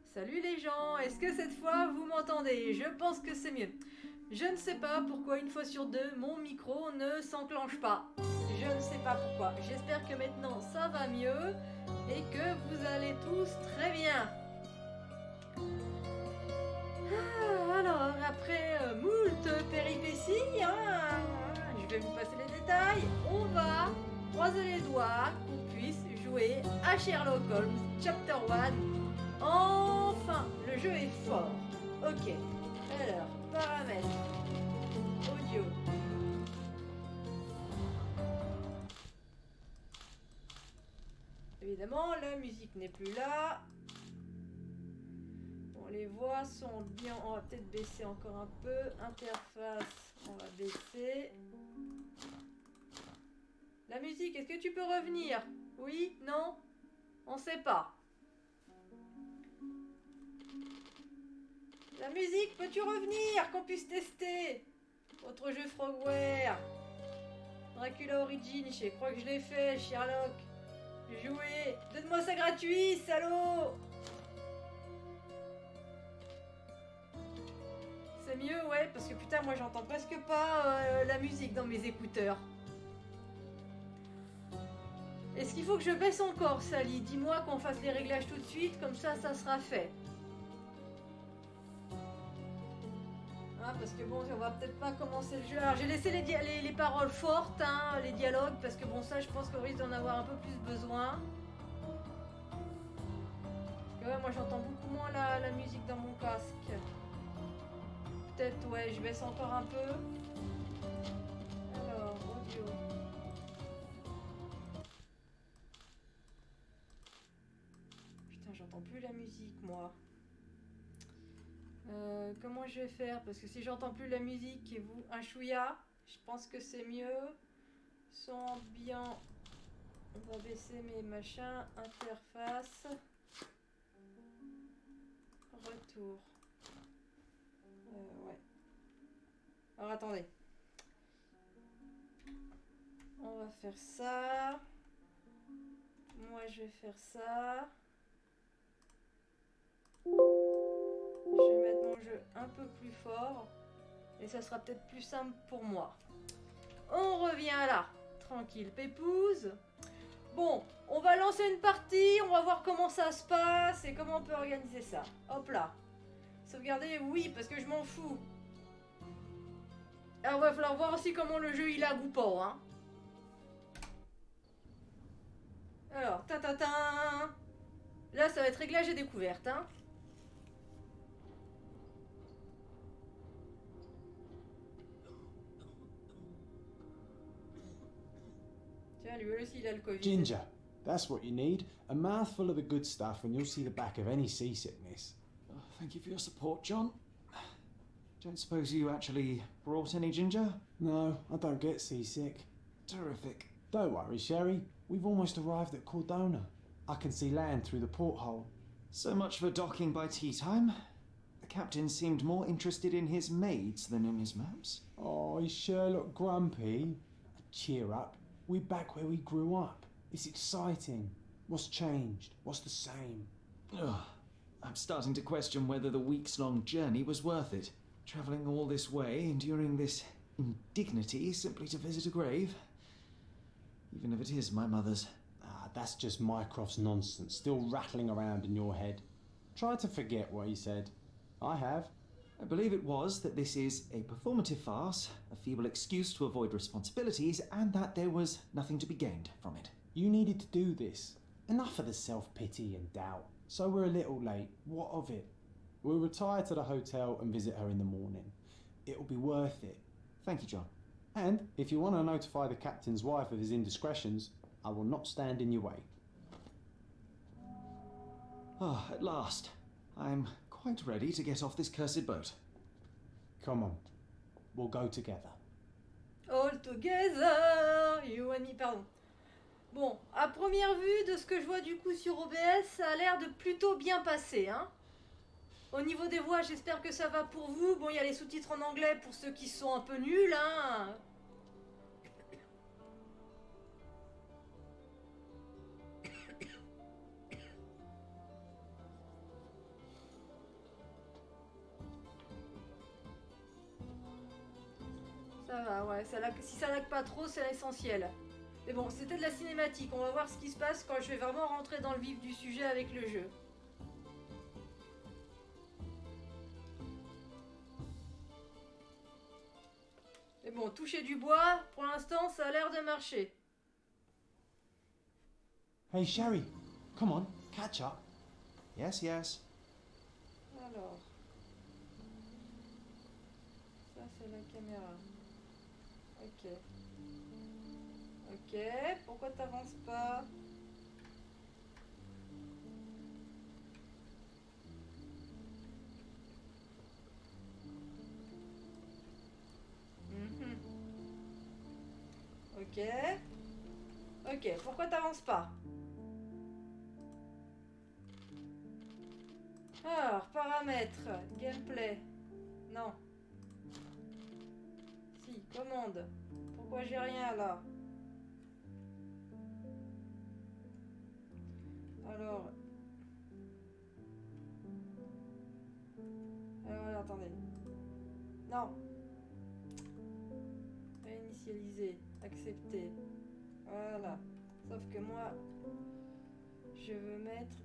Salut les gens, est-ce que cette fois vous m'entendez? Je pense que c'est mieux. Je ne sais pas pourquoi une fois sur deux mon micro ne s'enclenche pas. Je ne sais pas pourquoi. J'espère que maintenant ça va mieux et que vous allez tous très bien. Alors, après moult péripéties, je vais vous passer les détails. On va croiser les doigts qu'on puisse jouer à Sherlock Holmes Chapter 1. Enfin, le jeu est fort. Ok. Alors, paramètres. Audio. Évidemment, la musique n'est plus là. Bon, les voix sont bien. On va peut-être baisser encore un peu. Interface, on va baisser. La musique, est-ce que tu peux revenir? Oui? Non? On sait pas. La musique, peux-tu revenir? Qu'on puisse tester votre jeu Frogware. Dracula Origin, je crois que je l'ai fait, Sherlock. Jouer. Donne-moi ça gratuit, salaud. C'est mieux, ouais, parce que putain, moi j'entends presque pas la musique dans mes écouteurs. Est-ce qu'il faut que je baisse encore, Sally? Dis-moi qu'on fasse les réglages tout de suite, comme ça sera fait. Parce que bon, on va peut-être pas commencer le jeu. Alors j'ai laissé les paroles fortes, les dialogues, parce que bon, ça je pense qu'on risque d'en avoir un peu plus besoin. Parce que ouais, moi j'entends beaucoup moins la musique dans mon casque. Peut-être, ouais, je baisse encore un peu. Alors, audio. Putain, j'entends plus la musique, moi. Comment je vais faire? Parce que si j'entends plus la musique et vous, un chouïa, je pense que c'est mieux. Son ambiant. On va baisser mes machins. Interface. Retour. Ouais. Alors attendez. On va faire ça. Moi je vais faire ça. Je vais mettre mon jeu un peu plus fort. Et ça sera peut-être plus simple pour moi. On revient là. Tranquille, pépouze. Bon, on va lancer une partie. On va voir comment ça se passe et comment on peut organiser ça. Hop là. Sauvegarder, oui, parce que je m'en fous. Alors, il va falloir voir aussi comment le jeu il lag ou pas. Alors, ta-ta-ta. Là, ça va être réglage et découverte. Tiens, lui aussi, il a le Covid. Ginger, that's what you need. A mouthful of the good stuff and you'll see the back of any seasickness. Oh, thank you for your support, John. Don't suppose you actually brought any ginger? No, I don't get seasick. Terrific. Don't worry, Sherry. We've almost arrived at Cordona. I can see land through the porthole. So much for docking by tea time. The captain seemed more interested in his maids than in his maps. Oh, is Sherlock grumpy? Cheer up. We're back where we grew up. It's exciting. What's changed? What's the same? Ugh. I'm starting to question whether the weeks-long journey was worth it. Travelling all this way, enduring this indignity simply to visit a grave. Even if it is my mother's. That's just Mycroft's nonsense, still rattling around in your head. Try to forget what he said. I have. I believe it was that this is a performative farce, a feeble excuse to avoid responsibilities, and that there was nothing to be gained from it. You needed to do this. Enough of the self-pity and doubt. So we're a little late. What of it? We'll retire to the hotel and visit her in the morning. It'll be worth it. Thank you, John. And if you want to notify the captain's wife of his indiscretions, I will not stand in your way. Ah, at last. I'm quite ready to get off this cursed boat. Come on. We'll go together. All together, you and me, pardon. Bon, à première vue, de ce que je vois du coup sur OBS, ça a l'air de plutôt bien passer, Au niveau des voix, j'espère que ça va pour vous. Bon, il y a les sous-titres en anglais pour ceux qui sont un peu nuls, Ça va, ouais. Si ça lag pas trop, c'est l'essentiel. Mais bon, c'était de la cinématique. On va voir ce qui se passe quand je vais vraiment rentrer dans le vif du sujet avec le jeu. Mais bon, toucher du bois, pour l'instant, ça a l'air de marcher. Hey, Sherry, come on, catch up. Yes, yes. Alors. Ça, c'est la caméra. Ok. Ok, pourquoi t'avances pas? Mhm. Ok. Ok, pourquoi t'avances pas? Alors, paramètres, gameplay. Non. Si, commande. Pourquoi j'ai rien là? Alors. Alors, attendez. Non. Réinitialiser. Accepter. Voilà. Sauf que moi, je veux mettre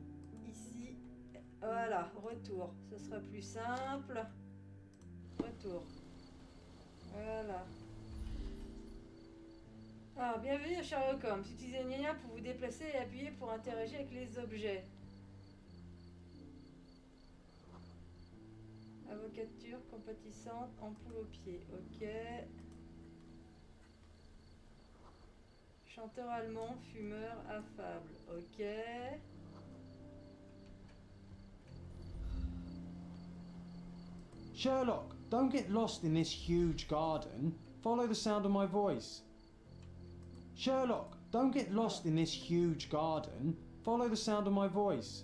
ici. Voilà, retour. Ce sera plus simple. Retour. Voilà. Alors, bienvenue à Sherlock Holmes. Utilisez le lien pour vous déplacer et appuyer pour interagir avec les objets. Avocature compatissante, ampoule au pied. Ok. Chanteur allemand, fumeur, affable. Ok. Sherlock, don't get lost in this huge garden. Follow the sound of my voice. Sherlock, don't get lost in this huge garden. Follow the sound of my voice.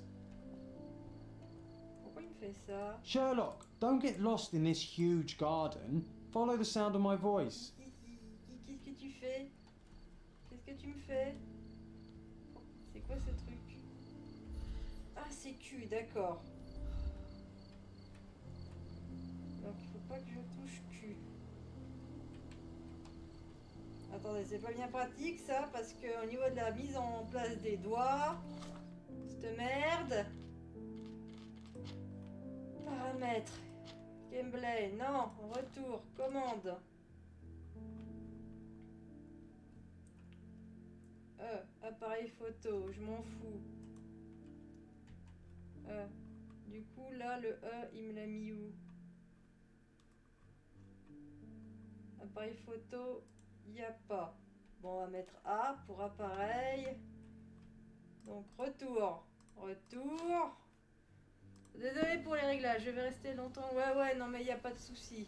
Pourquoi il me fait ça? Sherlock, don't get lost in this huge garden. Follow the sound of my voice. Qu'est-ce que tu fais? Qu'est-ce que tu me fais? C'est quoi ce truc? Ah, c'est Q, d'accord. Donc il faut pas que je touche Q. Attendez, c'est pas bien pratique ça, parce que au niveau de la mise en place des doigts, cette merde. Paramètres. Gameplay, non, retour, commande. Appareil photo, je m'en fous. Du coup, là, le il me l'a mis où? Appareil photo, il n'y a pas. Bon, on va mettre A pour appareil. Donc, retour. Retour. Désolé pour les réglages, je vais rester longtemps. Ouais, non, mais il n'y a pas de souci.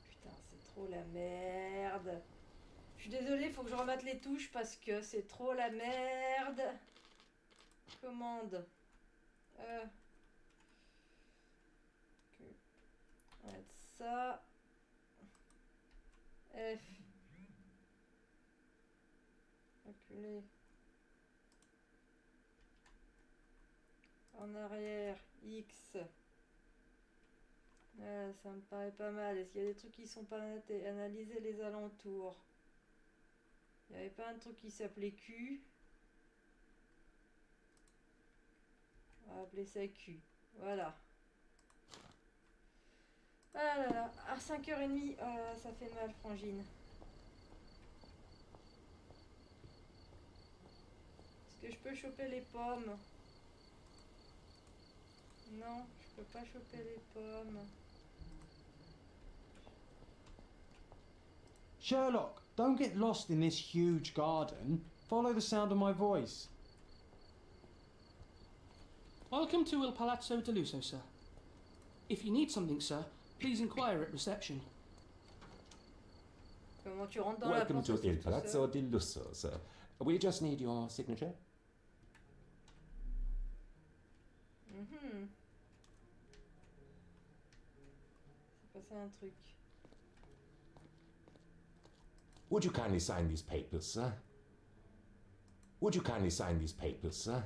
Putain, c'est trop la merde. Je suis désolée, il faut que je remette les touches parce que c'est trop la merde. Commande. On va mettre ça. F. Reculer. En arrière. X. Ça me paraît pas mal. Est-ce qu'il y a des trucs qui sont pas notés? Analyser les alentours. Il n'y avait pas un truc qui s'appelait Q. On va appeler ça Q. Voilà. Ah là là. À 5h30. Oh là là, ça fait mal, frangine. Est-ce que je peux choper les pommes? Non, je peux pas choper les pommes. Sherlock, don't get lost in this huge garden. Follow the sound of my voice. Welcome to Il Palazzo de Lusso, sir. If you need something, sir, please inquire at reception. Comment tu rentres dans Welcome la to porte Il Palazzo di Lusso, sir. We just need your signature. C'est passé un truc. Would you kindly sign these papers, sir? Would you kindly sign these papers, sir?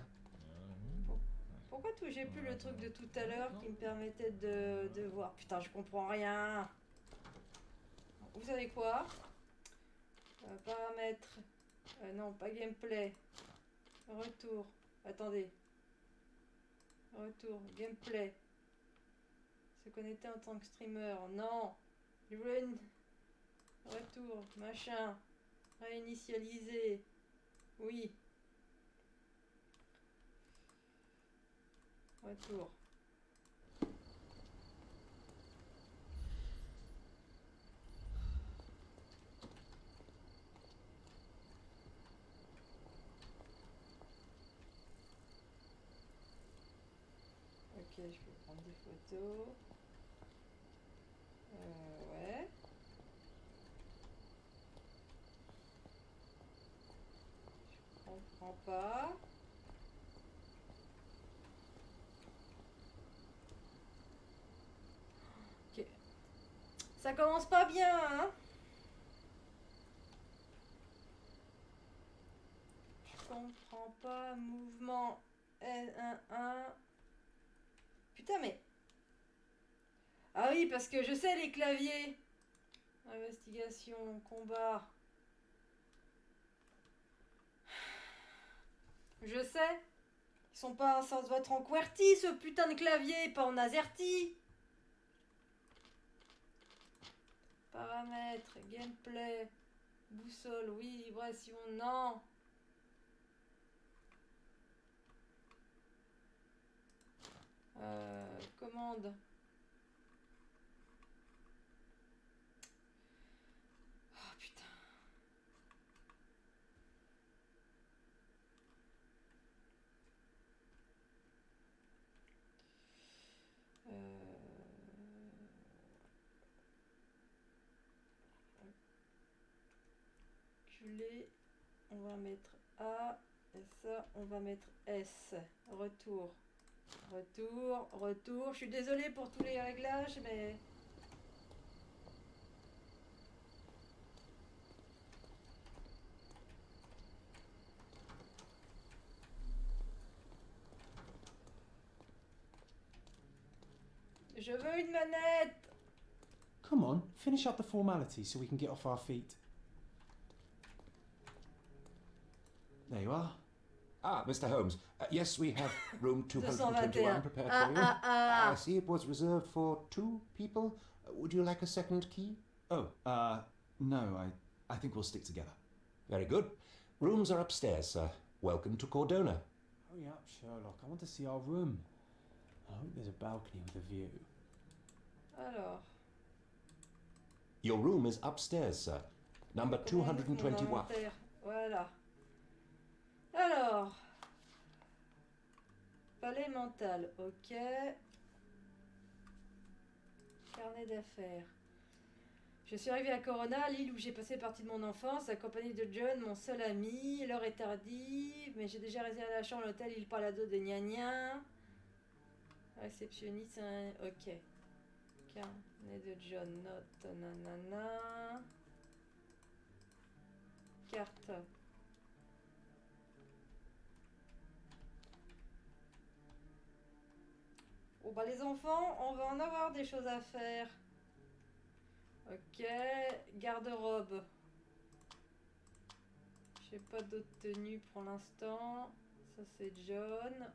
Pourquoi j'ai plus le truc de tout à l'heure qui me permettait de voir? Putain, je comprends rien. Vous savez quoi? Paramètres. Non, pas gameplay. Retour. Attendez. Retour. Gameplay. Se connecter en tant que streamer. Non. Je voulais une... Retour. Machin. Réinitialiser. Oui. Retour. Ok, je peux prendre des photos. Ouais. Je comprends pas. Ok. Ça commence pas bien, hein? Je comprends pas. Mouvement L11. Putain, mais... Ah oui, parce que je sais les claviers. Investigation, combat. Je sais. Ils sont pas... Ça doit être en QWERTY, ce putain de clavier, pas en AZERTY. Paramètres, gameplay, boussole, oui, vibration, non. Commande. Oh putain. Culé. On va mettre A. Et ça, on va mettre S. Retour. Retour, retour. Je suis désolée pour tous les réglages, mais... Je veux une manette. Come on, finish up the formalities so we can get off our feet. There you are. Ah, Mr. Holmes. Yes, we have room 221 prepared for you. I see it was reserved for 2 people. Would you like a second key? Oh, no, I think we'll stick together. Very good. Rooms are upstairs, sir. Welcome to Cordona. Hurry up, Sherlock. I want to see our room. I hope there's a balcony with a view. Alors. Your room is upstairs, sir. Number 221. Voilà. Alors. Palais mental, ok. Carnet d'affaires. Je suis arrivée à Corona, l'île où j'ai passé partie de mon enfance, accompagnée de John, mon seul ami. L'heure est tardive, mais j'ai déjà réservé la chambre à l'hôtel Il Palado de Gna. Réceptionniste, ok. Carnet de John, note, nanana. Carte. Bon bah les enfants, on va en avoir des choses à faire. Ok, garde-robe. J'ai pas d'autres tenues pour l'instant. Ça c'est John.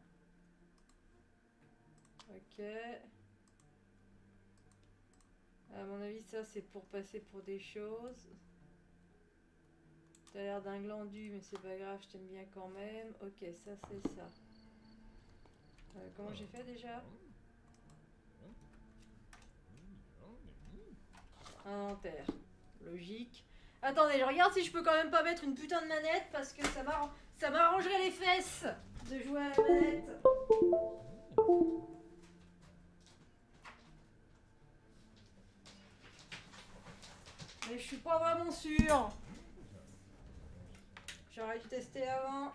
Ok. À mon avis ça c'est pour passer pour des choses. T'as l'air d'un glandu mais c'est pas grave, je t'aime bien quand même. Ok, ça c'est ça. Comment j'ai fait déjà? Inventaire. Logique. Attendez, je regarde si je peux quand même pas mettre une putain de manette parce que ça m'arrangerait les fesses de jouer à la manette. Mais je suis pas vraiment sûre. J'aurais dû tester avant.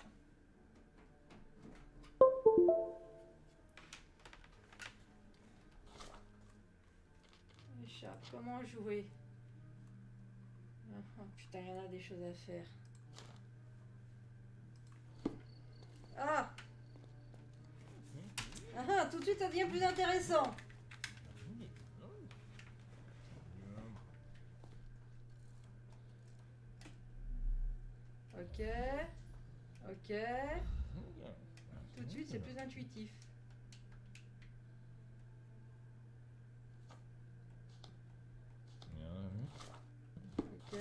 Échappe. Comment jouer? Putain, il y en a des choses à faire. suite, ça devient plus intéressant. Ok. Ok. Tout de suite, c'est plus intuitif. Ok.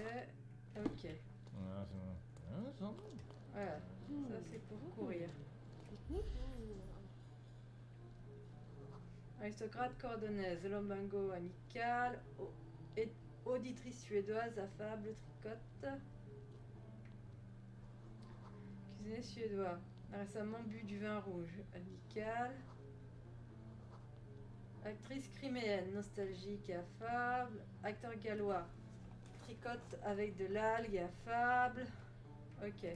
Ok. Voilà. Ça, c'est pour courir. Aristocrate cordonaise, lombango amical, auditrice suédoise, affable, tricote. Cuisinier suédois, a récemment bu du vin rouge, amical. Actrice criméenne, nostalgique et affable. Acteur gallois, tricote avec de l'algue et affable. Ok.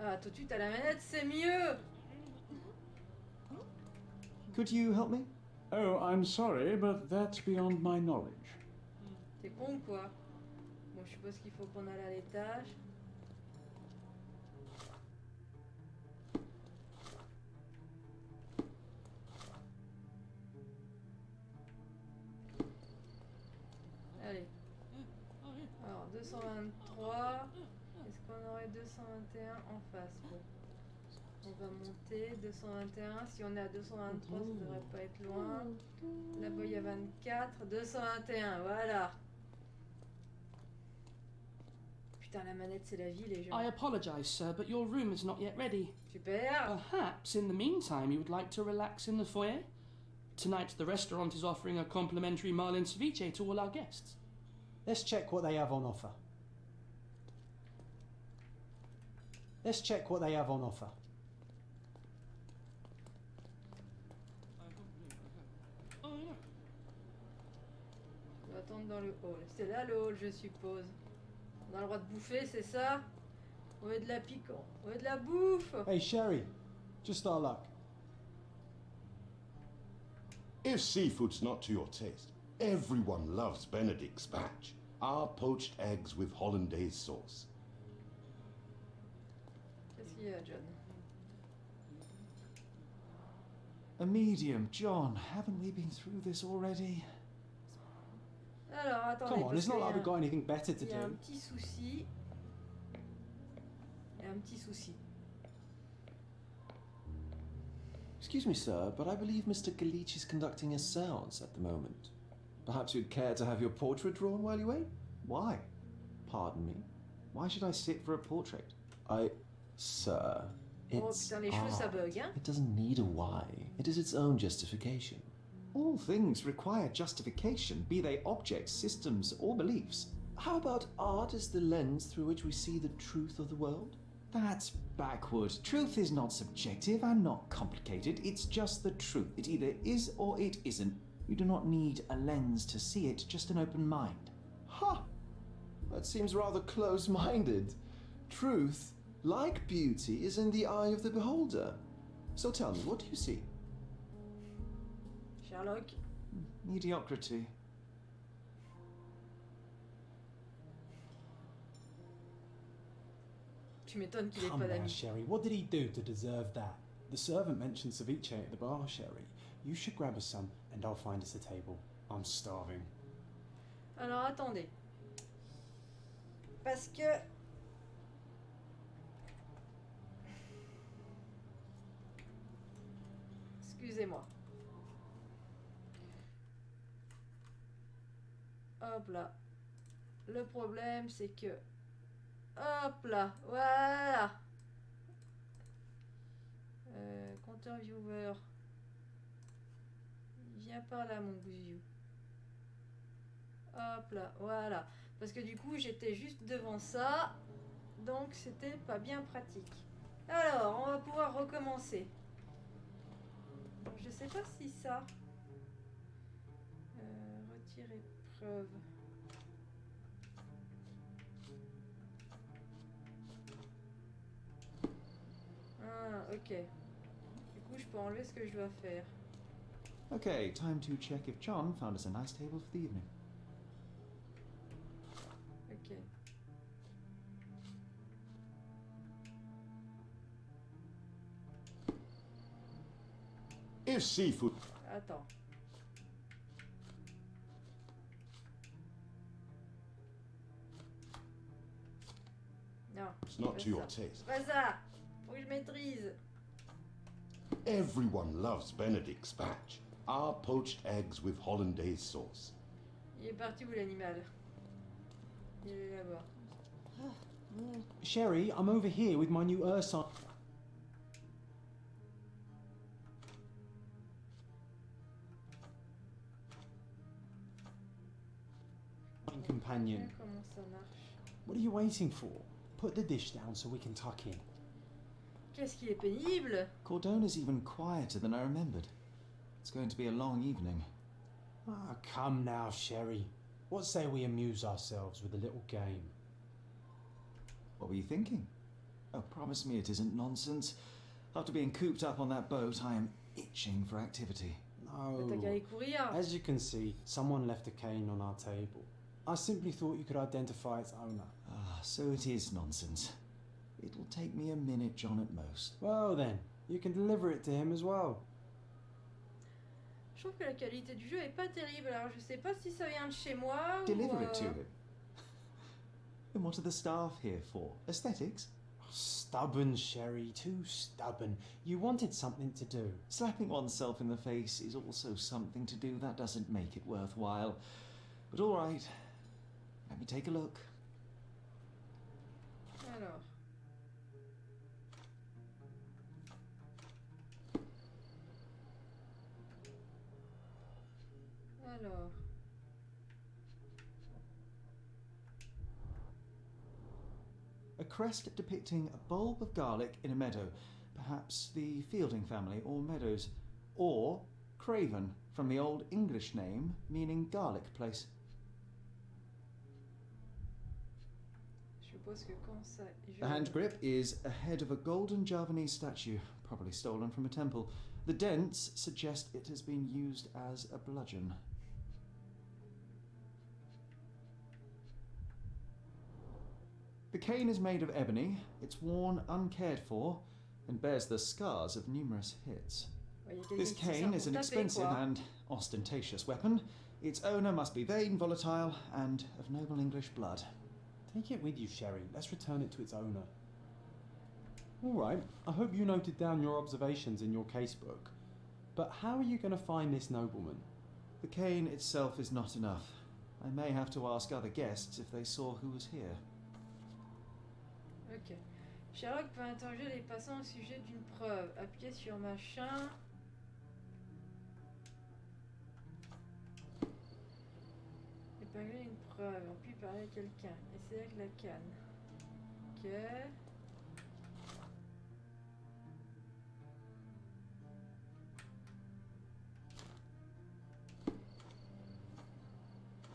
Ah, tout de suite à la manette, c'est mieux! Could you help me? Oh, I'm sorry, but that's beyond my knowledge. T'es con ou quoi? Bon, je suppose qu'il faut qu'on aille à l'étage. Allez. Alors, 223. Est-ce qu'on aurait 221 en face? Bon. On va monter. 221. Si on est à 223, ça devrait pas être loin. Là-bas, il y a 24. 221, voilà. Putain, la manette, c'est la vie, les gens. I apologise, sir, but your room is not yet ready. Super. Perhaps, in the meantime, you would like to relax in the foyer? Tonight, the restaurant is offering a complimentary marlin ceviche to all our guests. Let's check what they have on offer. Let's check what they have on offer. On va attendre dans le hall. C'est là le hall, je suppose. On a le droit de bouffer, c'est ça? On veut de la piquant. On veut de la bouffe. Hey, Sherry, just our luck. If seafood's not to your taste, everyone loves Benedict's batch. Our poached eggs with hollandaise sauce. Qu'est-ce qu'il y a, John? A medium, John. Haven't we been through this already? Alors, attendez. Come on, parce it's not qu'il y a like we've got anything better to Il y a un do. petit souci. Il y a un petit souci. Excuse me, sir, but I believe Mr. Galich is conducting a séance at the moment. Perhaps you'd care to have your portrait drawn while you wait? Why? Pardon me? Why should I sit for a portrait? Sir, Oh it's putain, les cheveux ça art. bug, hein? It doesn't need a why. It is its own justification. All things require justification, be they objects, systems, or beliefs. How about art as the lens through which we see the truth of the world? That's backward. Truth is not subjective and not complicated. It's just the truth. It either is or it isn't. You do not need a lens to see it, just an open mind. Ha! That seems rather close-minded. Truth, like beauty, is in the eye of the beholder. So tell me, what do you see? Sherlock. Mediocrity. Tu m'étonnes qu'il ait Come pas on, d'amis. Sherry, what did he do to deserve that? The servant mentioned ceviche at the bar, Sherry. You should grab us some, and I'll find us a table. I'm starving. Alors, attendez. Parce que... Excusez-moi. Hop là. Le problème, c'est que... Hop là, voilà. Compteur viewer. Viens par là, mon gousiou. Hop là, voilà. Parce que du coup, j'étais juste devant ça. Donc, c'était pas bien pratique. Alors, on va pouvoir recommencer. Je sais pas si ça... retirer preuve. Ah, ok. Du coup, je peux enlever ce que je dois faire. Okay, time to check if John found us a nice table for the evening. Ok. If seafood... Attends. Non. It's not pas to your ça. taste. Pas ça. Faut que je maîtrise. Everyone loves Benedict's batch. Our poached eggs with hollandaise sauce. Il est parti où l'animal? Il est là-bas. Sherry, I'm over here with my new Ursine companion. Comment ça marche? What are you waiting for? Put the dish down so we can tuck in. Qu'est-ce qui est pénible? Cordona's even quieter than I remembered. It's going to be a long evening. Ah, come now, Sherry. What say we amuse ourselves with a little game? What were you thinking? Oh, promise me it isn't nonsense. After being cooped up on that boat, I am itching for activity. T'as qu'à No. aller courir. As you can see, someone left a cane on our table. I simply thought you could identify its owner. Ah, so it is nonsense. It'll take me a minute, John, at most. Well then, you can deliver it to him as well. Je trouve que la qualité du jeu est pas terrible. Alors je sais pas si ça vient de chez moi Deliver ou... it to him. And what are the staff here for? Aesthetics? Stubborn, Sherry, too stubborn. You wanted something to do. Slapping oneself in the face is also something to do. That doesn't make it worthwhile. But all right, let me take a look. Alors. Alors. A crest depicting a bulb of garlic in a meadow, perhaps the Fielding family or Meadows, or Craven from the Old English name meaning garlic place. Je suppose que quand ça... The hand grip is a head of a golden Javanese statue, probably stolen from a temple. The dents suggest it has been used as a bludgeon. The cane is made of ebony, it's worn uncared for, and bears the scars of numerous hits. Ouais, y a quelqu'un This qui s'en cane sert is an pour taper, expensive quoi. and ostentatious weapon. Its owner must be vain, volatile, and of noble English blood. Take it with you, Sherry. Let's return it to its owner. All right, I hope you noted down your observations in your casebook. But how are you going to find this nobleman? The cane itself is not enough. I may have to ask other guests if they saw who was here. Ok. Sherlock peut interroger les passants au sujet d'une preuve. Appuyer sur machin. Épingler une preuve. On peut parler à quelqu'un. Essayer avec la canne. Ok.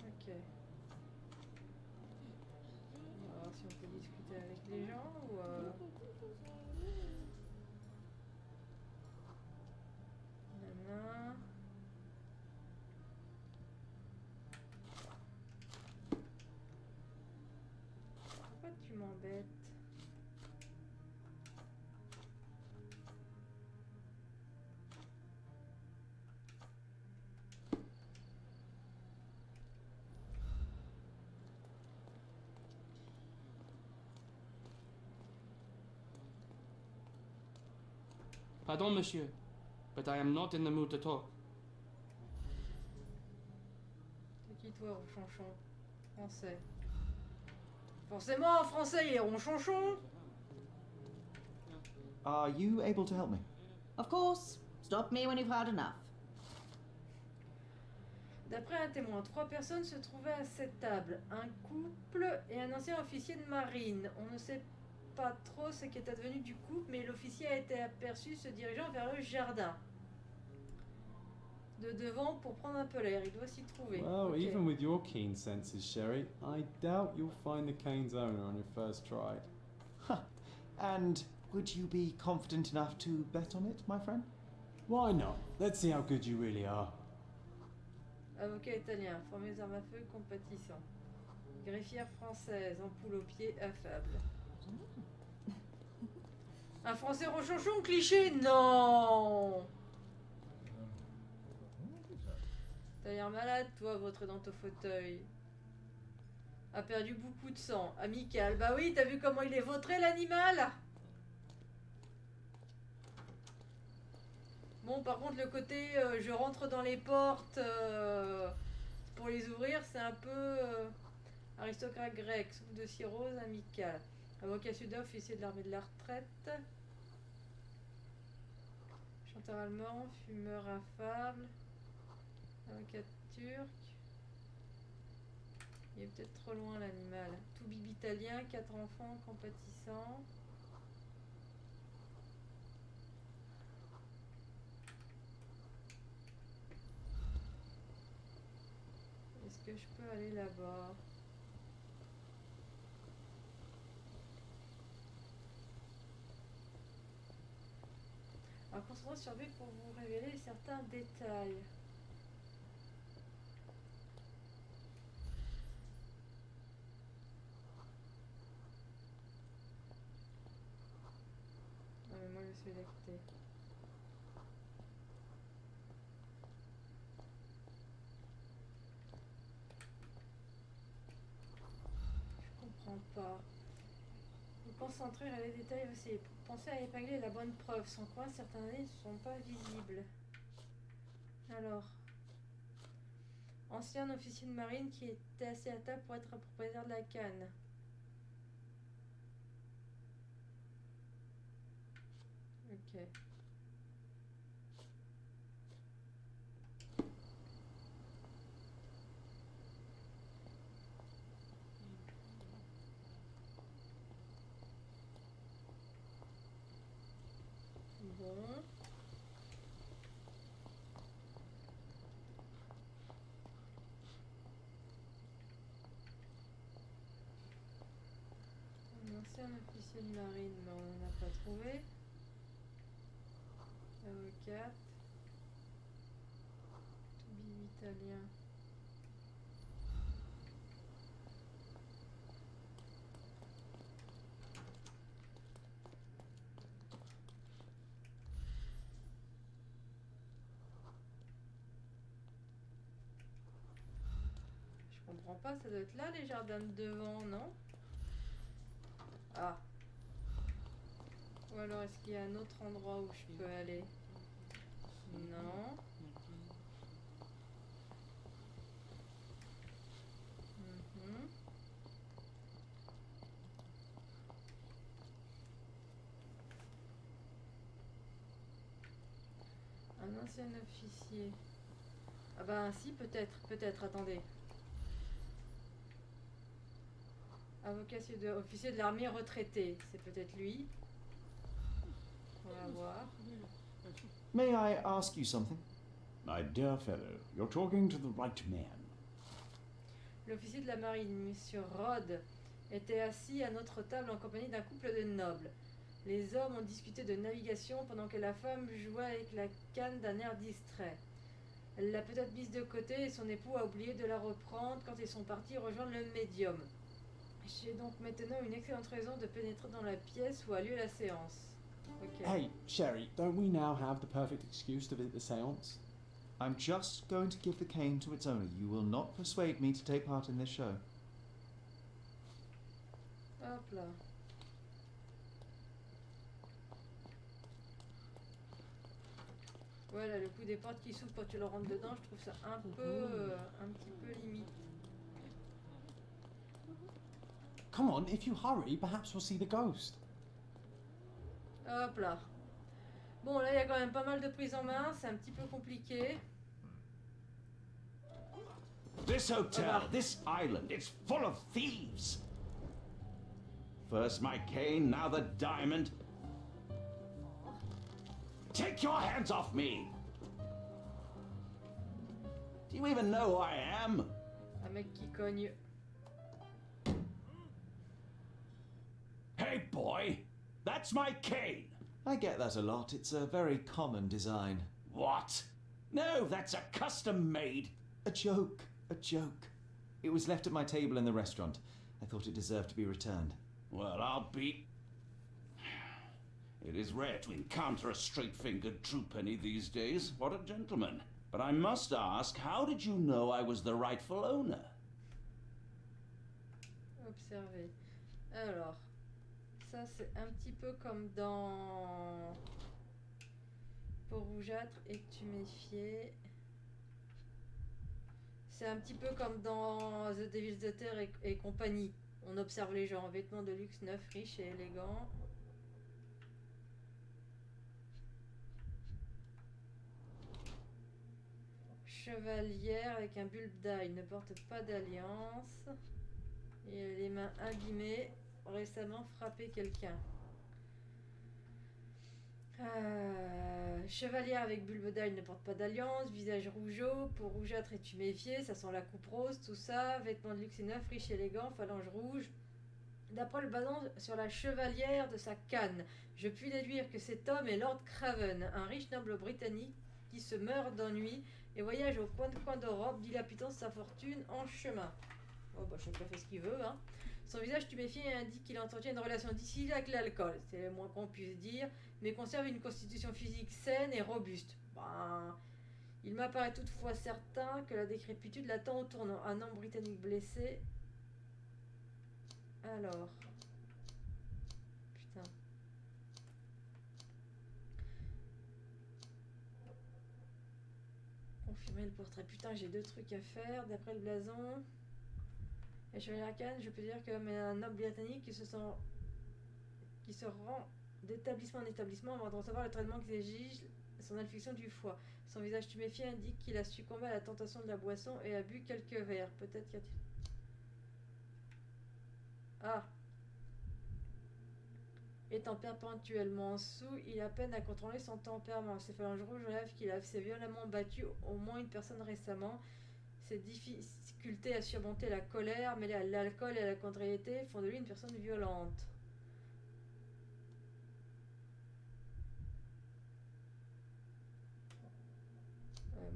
Ok. On va voir si on peut discuter avec les gens ou... Nana. Pourquoi tu m'embêtes? Pardon, monsieur, but I am not in the mood to talk. C'est qui toi, ronchonchon? Français. Forcément, en français, il est ronchonchon. Are you able to help me? Of course. Stop me when you've had enough. D'après un témoin, 3 personnes se trouvaient à cette table. Un couple et un ancien officier de marine. On ne sait pas trop ce qui est advenu du couple, mais l'officier a été aperçu se dirigeant vers le jardin. De devant pour prendre un peu l'air. Il doit s'y trouver. Well, Ok. even with your keen senses, Sherry, I doubt you'll find the cane's owner on your first try. And would you be confident enough to bet on it, my friend? Why not? Let's see how good you really are. Avocat italien, formé aux armes à feu, compatissant. Greffière française, ampoule aux pieds, affable. Un français ronchonchon, cliché? Non! T'as l'air malade, toi, vautré dans ton fauteuil. A perdu beaucoup de sang. Amical. Bah oui, t'as vu comment il est vautré, l'animal? Bon, par contre, le côté je rentre dans les portes pour les ouvrir, c'est un peu aristocrate grec, soupe de cirrhose, amical. Avocat sud officier de l'armée de la retraite. Chanteur allemand, fumeur affable. Avocat turc. Il est peut-être trop loin l'animal. Tout bibi italien, 4 enfants compatissants. Est-ce que je peux aller là-bas? Alors, concentrez sur B pour vous révéler certains détails. Non mais moi je suis lactée. Je comprends pas. Vous concentrez sur les détails aussi. Pensez à épingler la bonne preuve, sans quoi certains indices ne sont pas visibles. Alors, ancien officier de marine qui était assez à table pour être un propriétaire de la canne. Ok. Bon. Un ancien officier de marine, mais on n'en a pas trouvé. Avocate. Tout bibi italien. Je comprends pas, ça doit être là les jardins de devant, non? Ah. Ou alors est-ce qu'il y a un autre endroit où je peux aller? Non. Mhm. Un ancien officier. Ah bah si, peut-être, attendez. Avocat officier de l'armée retraité, c'est peut-être lui. On va voir. May I ask you something? My dear fellow, you're talking to the right man. L'officier de la marine, Monsieur Rod, était assis à notre table en compagnie d'un couple de nobles. Les hommes ont discuté de navigation pendant que la femme jouait avec la canne d'un air distrait. Elle l'a peut-être mise de côté et son époux a oublié de la reprendre quand ils sont partis rejoindre le médium. J'ai donc maintenant une excellente raison de pénétrer dans la pièce où a lieu la séance. Okay. Hey, Sherry, don't we now have the perfect excuse to visit the seance? I'm just going to give the cane to its owner. You will not persuade me to take part in this show. Hop là. Voilà, le coup des portes qui s'ouvrent quand tu le rentres dedans, je trouve ça un petit peu limite. Come on, if you hurry, perhaps we'll see the ghost. Hop là. Bon, là, il y a quand même pas mal de prises en main, c'est un petit peu compliqué. This hotel, this island, it's full of thieves. First my cane, now the diamond. Take your hands off me! Do you even know who I am? Un mec qui cogne. Hey boy, that's my cane. I get that a lot. It's a very common design. What? No, that's a custom made. A joke. A joke. It was left at my table in the restaurant. I thought it deserved to be returned. Well, I'll be... It is rare to encounter a straight-fingered true penny these days. What a gentleman. But I must ask, how did you know I was the rightful owner? Observer. Alors, ça c'est un petit peu comme dans Peau rougeâtre et tu méfiais. C'est un petit peu comme dans The Devil's Daughter et compagnie. On observe les gens en vêtements de luxe neufs, riches et élégants. Chevalière avec un bulbe d'ail, ne porte pas d'alliance. Et les mains abîmées, récemment frappé quelqu'un. Chevalière avec bulbe d'ail, ne porte pas d'alliance. Visage rougeau, peau rougeâtre et tu méfier, ça sent la coupe rose, tout ça. Vêtements de luxe et neufs, riche et élégant, phalange rouge. D'après le bâton sur la chevalière de sa canne, je puis déduire que cet homme est Lord Craven, un riche noble britannique qui se meurt d'ennui et voyage au coin d'Europe, dilapidant sa fortune en chemin. Oh bah chacun fait ce qu'il veut, hein. Son visage stupéfié indique qu'il entretient une relation difficile avec l'alcool, c'est le moins qu'on puisse dire, mais conserve une constitution physique saine et robuste. Ben, il m'apparaît toutefois certain que la décrépitude l'attend au tournant. Un homme britannique blessé. Alors. Putain. Confirmer le portrait. Putain, j'ai 2 trucs à faire. D'après le blason. Et chevalier arcane, je peux dire que un noble britannique qui se rend d'établissement en établissement avant de recevoir le traitement qui exige son infection du foie. Son visage tuméfié indique qu'il a succombé à la tentation de la boisson et a bu quelques verres. Peut-être qu'il a... Ah. Étant perpétuellement sous, il a peine à contrôler son tempérament. Ses phalanges rouges relèvent qu'il a s'est violemment battu au moins une personne récemment. Ses difficultés à surmonter la colère, mêlées à l'alcool et à la contrariété, font de lui une personne violente.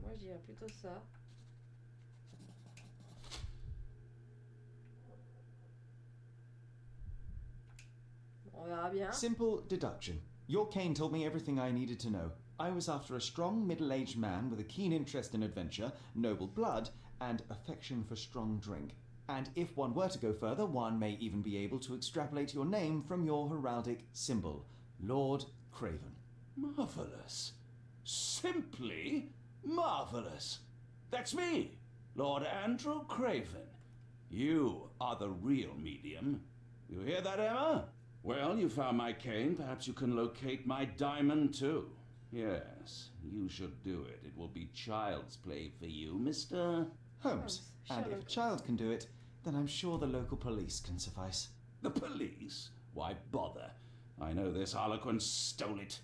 Moi, je dirais plutôt ça. On verra bien. Simple deduction. Your cane told me everything I needed to know. I was after a strong, middle-aged man with a keen interest in adventure, noble blood, and affection for strong drink. And if one were to go further, one may even be able to extrapolate your name from your heraldic symbol, Lord Craven. Marvellous. Simply marvellous. That's me, Lord Andrew Craven. You are the real medium. You hear that, Emma? Well, you found my cane. Perhaps you can locate my diamond, too. Yes, you should do it. It will be child's play for you, Mr. Holmes. And if a child can do it, then I'm sure the local police can suffice. The police? Why bother? I know this harlequin stole it.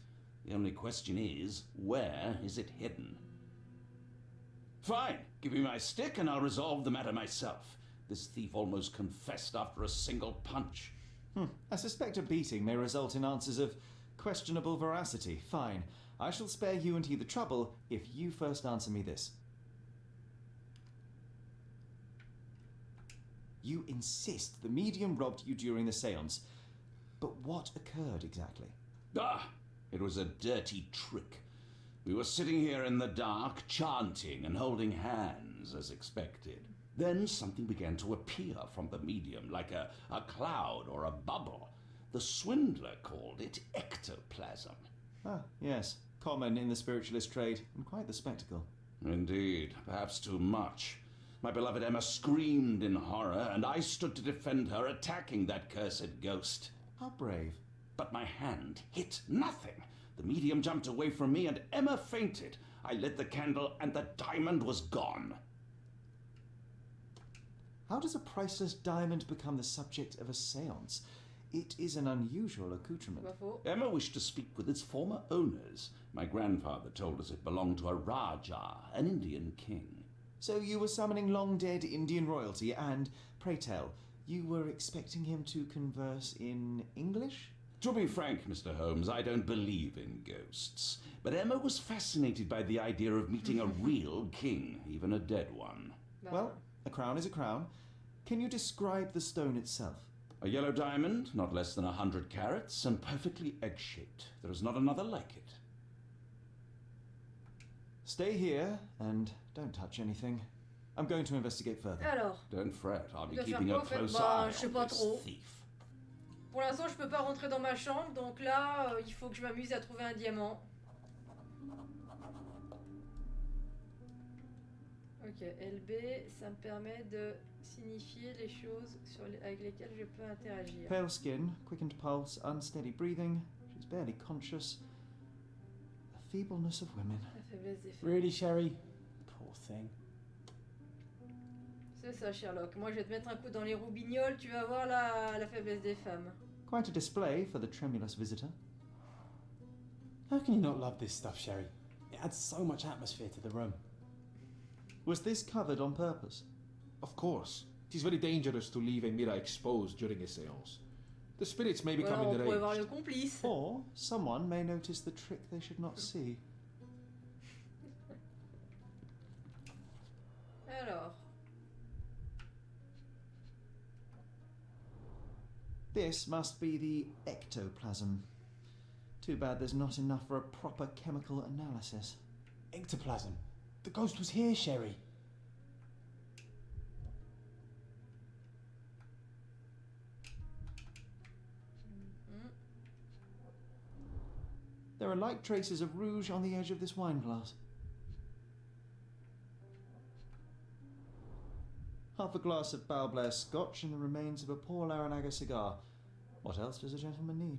The only question is, where is it hidden? Fine. Give me my stick and I'll resolve the matter myself. This thief almost confessed after a single punch. I suspect a beating may result in answers of questionable veracity. Fine. I shall spare you and he the trouble if you first answer me this. You insist the medium robbed you during the séance. But what occurred exactly? It was a dirty trick. We were sitting here in the dark, chanting and holding hands as expected. Then something began to appear from the medium, like a cloud or a bubble. The swindler called it ectoplasm. Ah, yes. Common in the spiritualist trade, and quite the spectacle. Indeed, perhaps too much. My beloved Emma screamed in horror, and I stood to defend her, attacking that cursed ghost. How brave. But my hand hit nothing. The medium jumped away from me, and Emma fainted. I lit the candle, and the diamond was gone. How does a priceless diamond become the subject of a séance? It is an unusual accoutrement. Emma wished to speak with its former owners. My grandfather told us it belonged to a Rajah, an Indian king. So you were summoning long-dead Indian royalty, and, pray tell, you were expecting him to converse in English? To be frank, Mr. Holmes, I don't believe in ghosts. But Emma was fascinated by the idea of meeting a real king, even a dead one. Well, a crown is a crown. Can you describe the stone itself? A yellow diamond, not less than 100 carats, and perfectly egg-shaped. There is not another like it. Stay here and don't touch anything. I'm going to investigate further. Alors, Don't fret, I'll be il doit faire keeping quoi a au fait? close Bah, eye je sais on pas this trop. thief. Pour l'instant, je peux pas rentrer dans ma chambre, donc là, il faut que je m'amuse à trouver un diamant. Ok, LB, ça me permet de signifier les choses avec lesquelles je peux interagir. Pale skin, quickened pulse, unsteady breathing. She's barely conscious. The feebleness of women. La faiblesse des femmes. Really, Sherry? Poor thing. C'est ça, Sherlock. Moi, je vais te mettre un coup dans les roubignoles, tu vas voir la faiblesse des femmes. Quite a display for the tremulous visitor. How can you not love this stuff, Sherry? It adds so much atmosphere to the room. Was this covered on purpose? Of course. It is very dangerous to leave a mirror exposed during a séance. The spirits may become Alors, on pourrait voir le enraged. complice. Or someone may notice the trick they should not see. Alors, This must be the ectoplasm. Too bad there's not enough for a proper chemical analysis. Ectoplasm. The ghost was here, Sherry. There are light traces of rouge on the edge of this wine glass. Half a glass of Blairelle scotch and the remains of a Paul Aranaga cigar. What else does a gentleman need?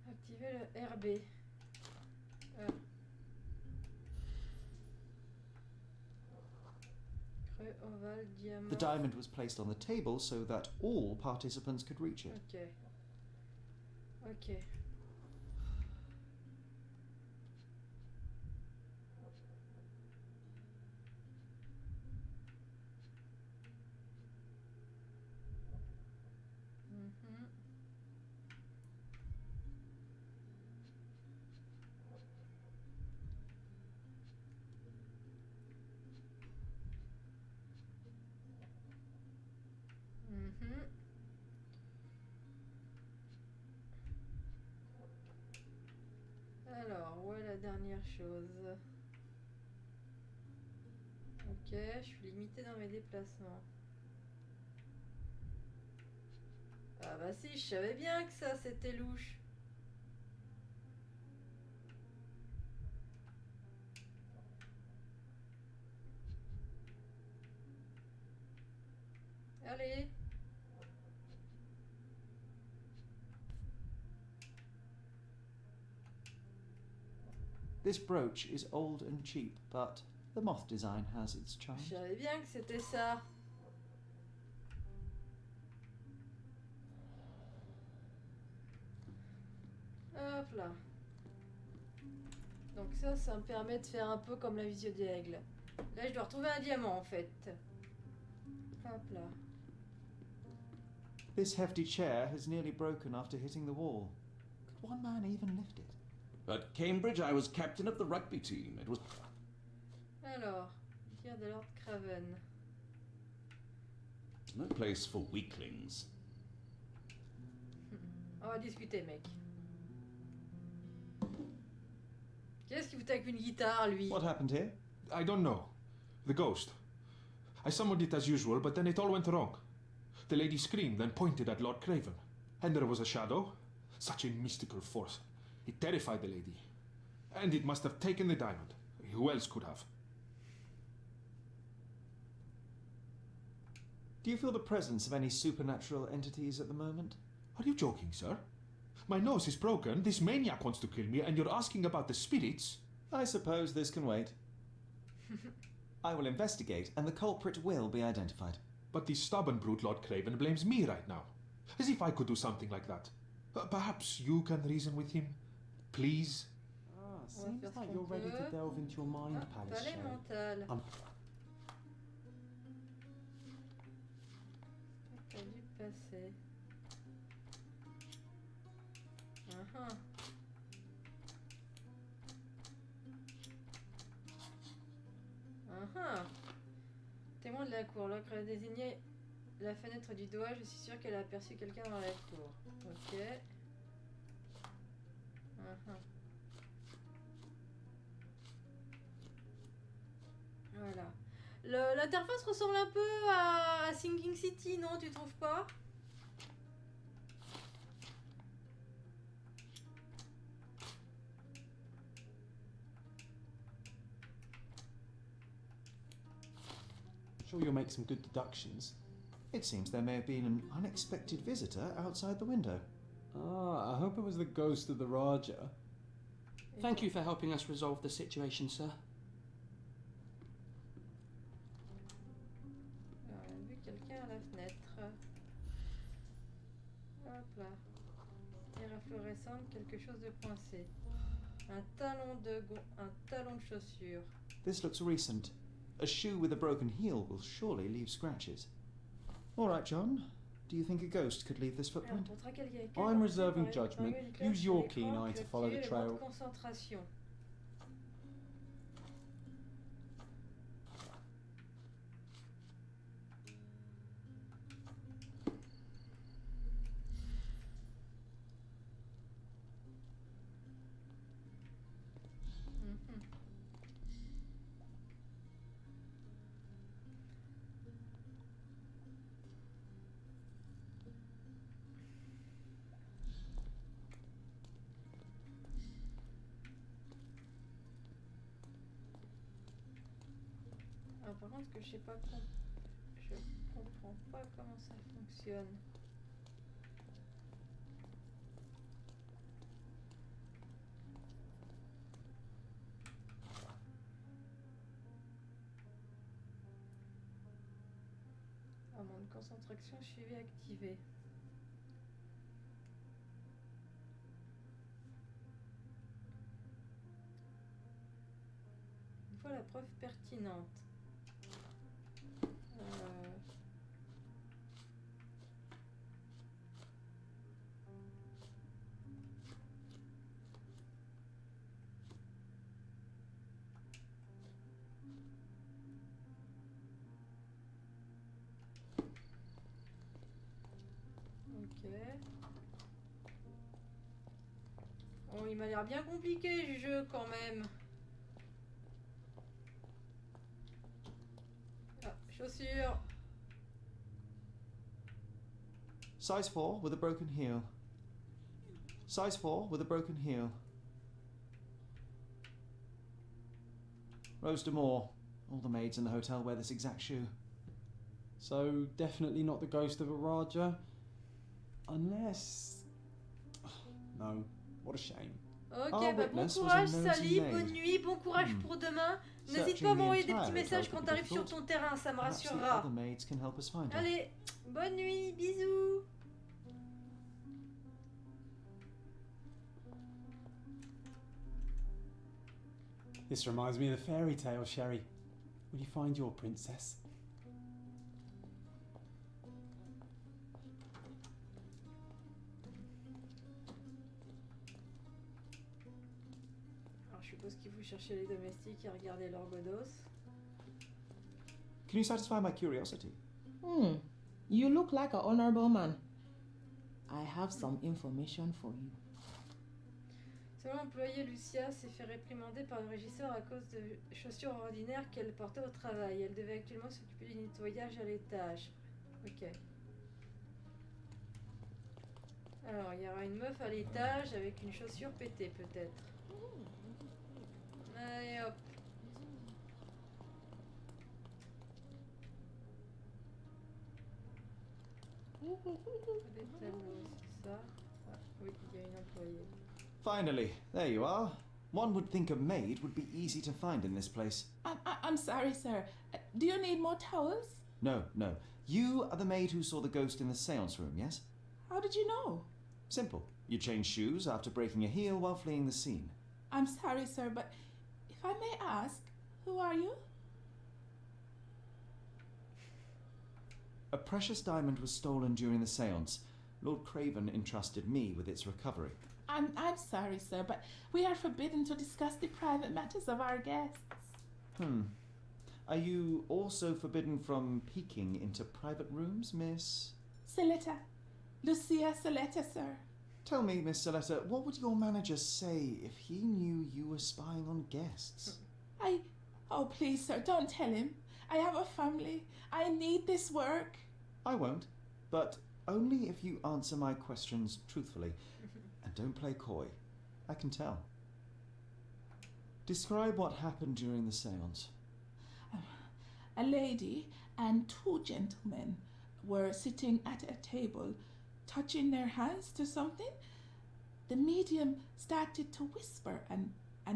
activer le RB. Creux, ovale, diamant. The diamond was placed on the table so that all participants could reach it. Ok. Ok. Mhm. Mhm. Alors, où est la dernière chose? Ok, je suis limitée dans mes déplacements. Ah bah si, je savais bien que ça c'était louche. Allez. This brooch is old and cheap, but the moth design has its charm. Je savais bien que c'était ça. Hop là. Donc ça me permet de faire un peu comme la visio d'aigle. Là, je dois retrouver un diamant en fait. Hop là. This hefty chair has nearly broken after hitting the wall. Could one man even lift it? At Cambridge, I was captain of the rugby team. It was... Alors, Pierre de Lord Craven. no place for weaklings. On va discuter, mec. Qu'est-ce qu'il fout avec une guitare, lui? What happened here? I don't know. The ghost. I summoned it as usual, but then it all went wrong. The lady screamed and pointed at Lord Craven. And there was a shadow. Such a mystical force. It terrified the lady. And it must have taken the diamond. Who else could have? Do you feel the presence of any supernatural entities at the moment? Are you joking, sir? My nose is broken, this maniac wants to kill me, and you're asking about the spirits? I suppose this can wait. I will investigate, and the culprit will be identified. But the stubborn brute Lord Craven blames me right now. As if I could do something like that. Perhaps you can reason with him? Please? Ah, seems like you're ready to delve into your mind palace, Palais Sherry. mental. T'as dû passer. Uh-huh. Uh-huh. Témoin de la cour, l'ocre désigné la fenêtre du doigt, je suis sûre qu'elle a aperçu quelqu'un dans la cour. Ok. Voilà. L'interface ressemble un peu à Sinking City, non? Tu trouves pas? Sure you'll make some good deductions. It seems there may have been an unexpected visitor outside the window. Ah, I hope it was the ghost of the Raja. Thank you for helping us resolve the situation, sir. Alors, on a vu quelqu'un à la fenêtre. Hop là. Lumière fluorescente, quelque chose de coincé. Un talon de chaussure. This looks recent. A shoe with a broken heel will surely leave scratches. All right, John. Do you think a ghost could leave this footprint? I'm reserving judgment. Use your keen eye to follow the trail. Concentration. Alors, par contre, ce que je comprends pas comment ça fonctionne. Amende concentration suivi activé. Une fois la preuve pertinente. Ok. Oh, il m'a l'air bien compliqué le jeu quand même. Ah, chaussures. Size 4 with a broken heel. Size 4 with a broken heel. Rose D'Amour. All the maids in the hotel wear this exact shoe. So, definitely not the ghost of a Raja? Unless... No, what a shame. Ok, bah bon courage Sally, bonne nuit, bon courage pour demain. N'hésite pas à m'envoyer des petits messages quand t'arrives sur ton terrain, ça me rassurera. Allez, bonne nuit, bisous. This reminds me of the fairy tale, Sherry. Will you find your princess? Alors je suppose qu'il faut chercher les domestiques et regarder leurs godos. Can you satisfy my curiosity? You look like an honorable man. I have some information for you. Selon l'employé, Lucia s'est fait réprimander par le régisseur à cause de chaussures ordinaires qu'elle portait au travail. Elle devait actuellement s'occuper du nettoyage à l'étage. Ok. Alors, il y aura une meuf à l'étage avec une chaussure pétée, peut-être. Allez, hop. Les tableaux, c'est ça. Ah, oui, il y a une employée. Finally, there you are. One would think a maid would be easy to find in this place. I'm sorry, sir. Do you need more towels? No, no. You are the maid who saw the ghost in the seance room, yes? How did you know? Simple. You changed shoes after breaking a heel while fleeing the scene. I'm sorry, sir, but if I may ask, who are you? A precious diamond was stolen during the seance. Lord Craven entrusted me with its recovery. I'm sorry, sir, but we are forbidden to discuss the private matters of our guests. Are you also forbidden from peeking into private rooms, Miss? Saletta. Lucia Saletta, sir. Tell me, Miss Saletta, what would your manager say if he knew you were spying on guests? Oh, please, sir, don't tell him. I have a family. I need this work. I won't, but only if you answer my questions truthfully. And don't play coy. I can tell. Describe what happened during the séance. A lady and two gentlemen were sitting at a table, touching their hands to something. The medium started to whisper and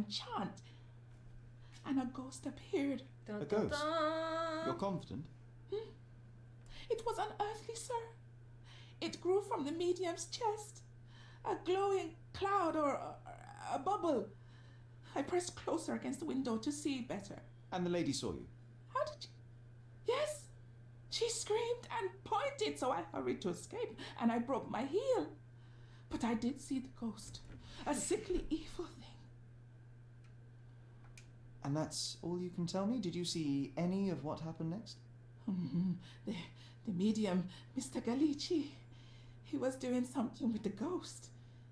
chant, and a ghost appeared. A ghost? You're confident? It was unearthly, sir. It grew from the medium's chest. A glowing cloud or a bubble. I pressed closer against the window to see better. And the lady saw you? How did you? Yes. She screamed and pointed, so I hurried to escape, and I broke my heel. But I did see the ghost. A sickly, evil thing. And that's all you can tell me? Did you see any of what happened next? The medium, Mr. Galici, he was doing something with the ghost.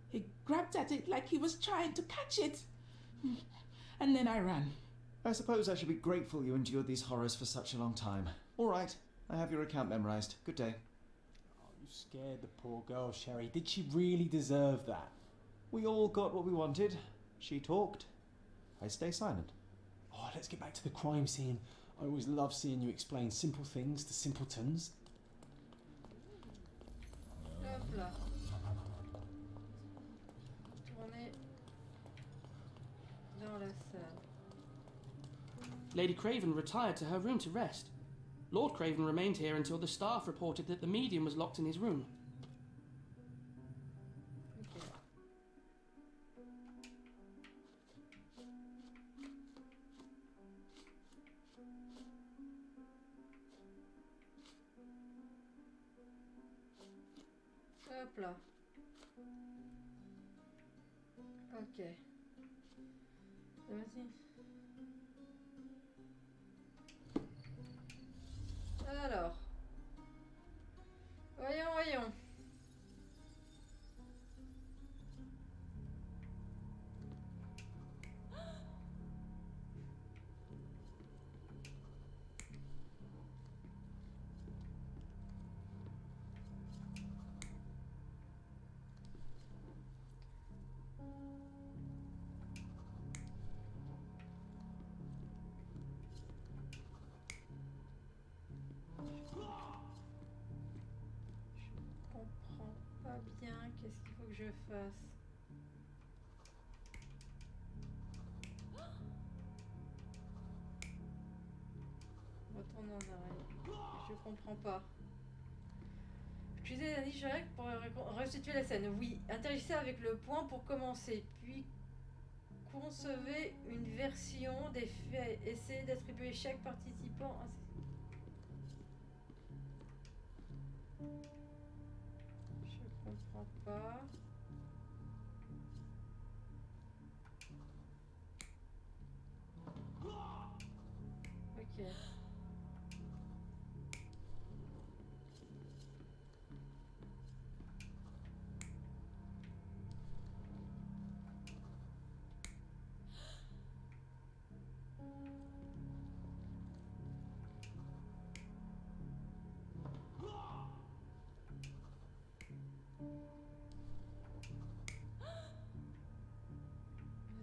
He grabbed at it like he was trying to catch it. And then I ran. I suppose I should be grateful you endured these horrors for such a long time. All right, I have your account memorized. Good day. Oh, you scared the poor girl, Sherry. Did she really deserve that? We all got what we wanted. She talked. I stay silent. Oh, let's get back to the crime scene. I always love seeing you explain simple things to simpletons. Hop là. Tournez dans la salle. Lady Craven retired to her room to rest. Lord Craven remained here until the staff reported that the medium was locked in his room. Okay. Hop là. Ok. Vas-y. Alors. Voyons. Pas bien, qu'est-ce qu'il faut que je fasse? Retourne en arrière. Je comprends pas. Utilisez l'indice Sherlock pour restituer la scène. Oui, interagissez avec le point pour commencer. Puis concevez une version des faits. Essayez d'attribuer chaque participant à... Je comprends pas. Ok.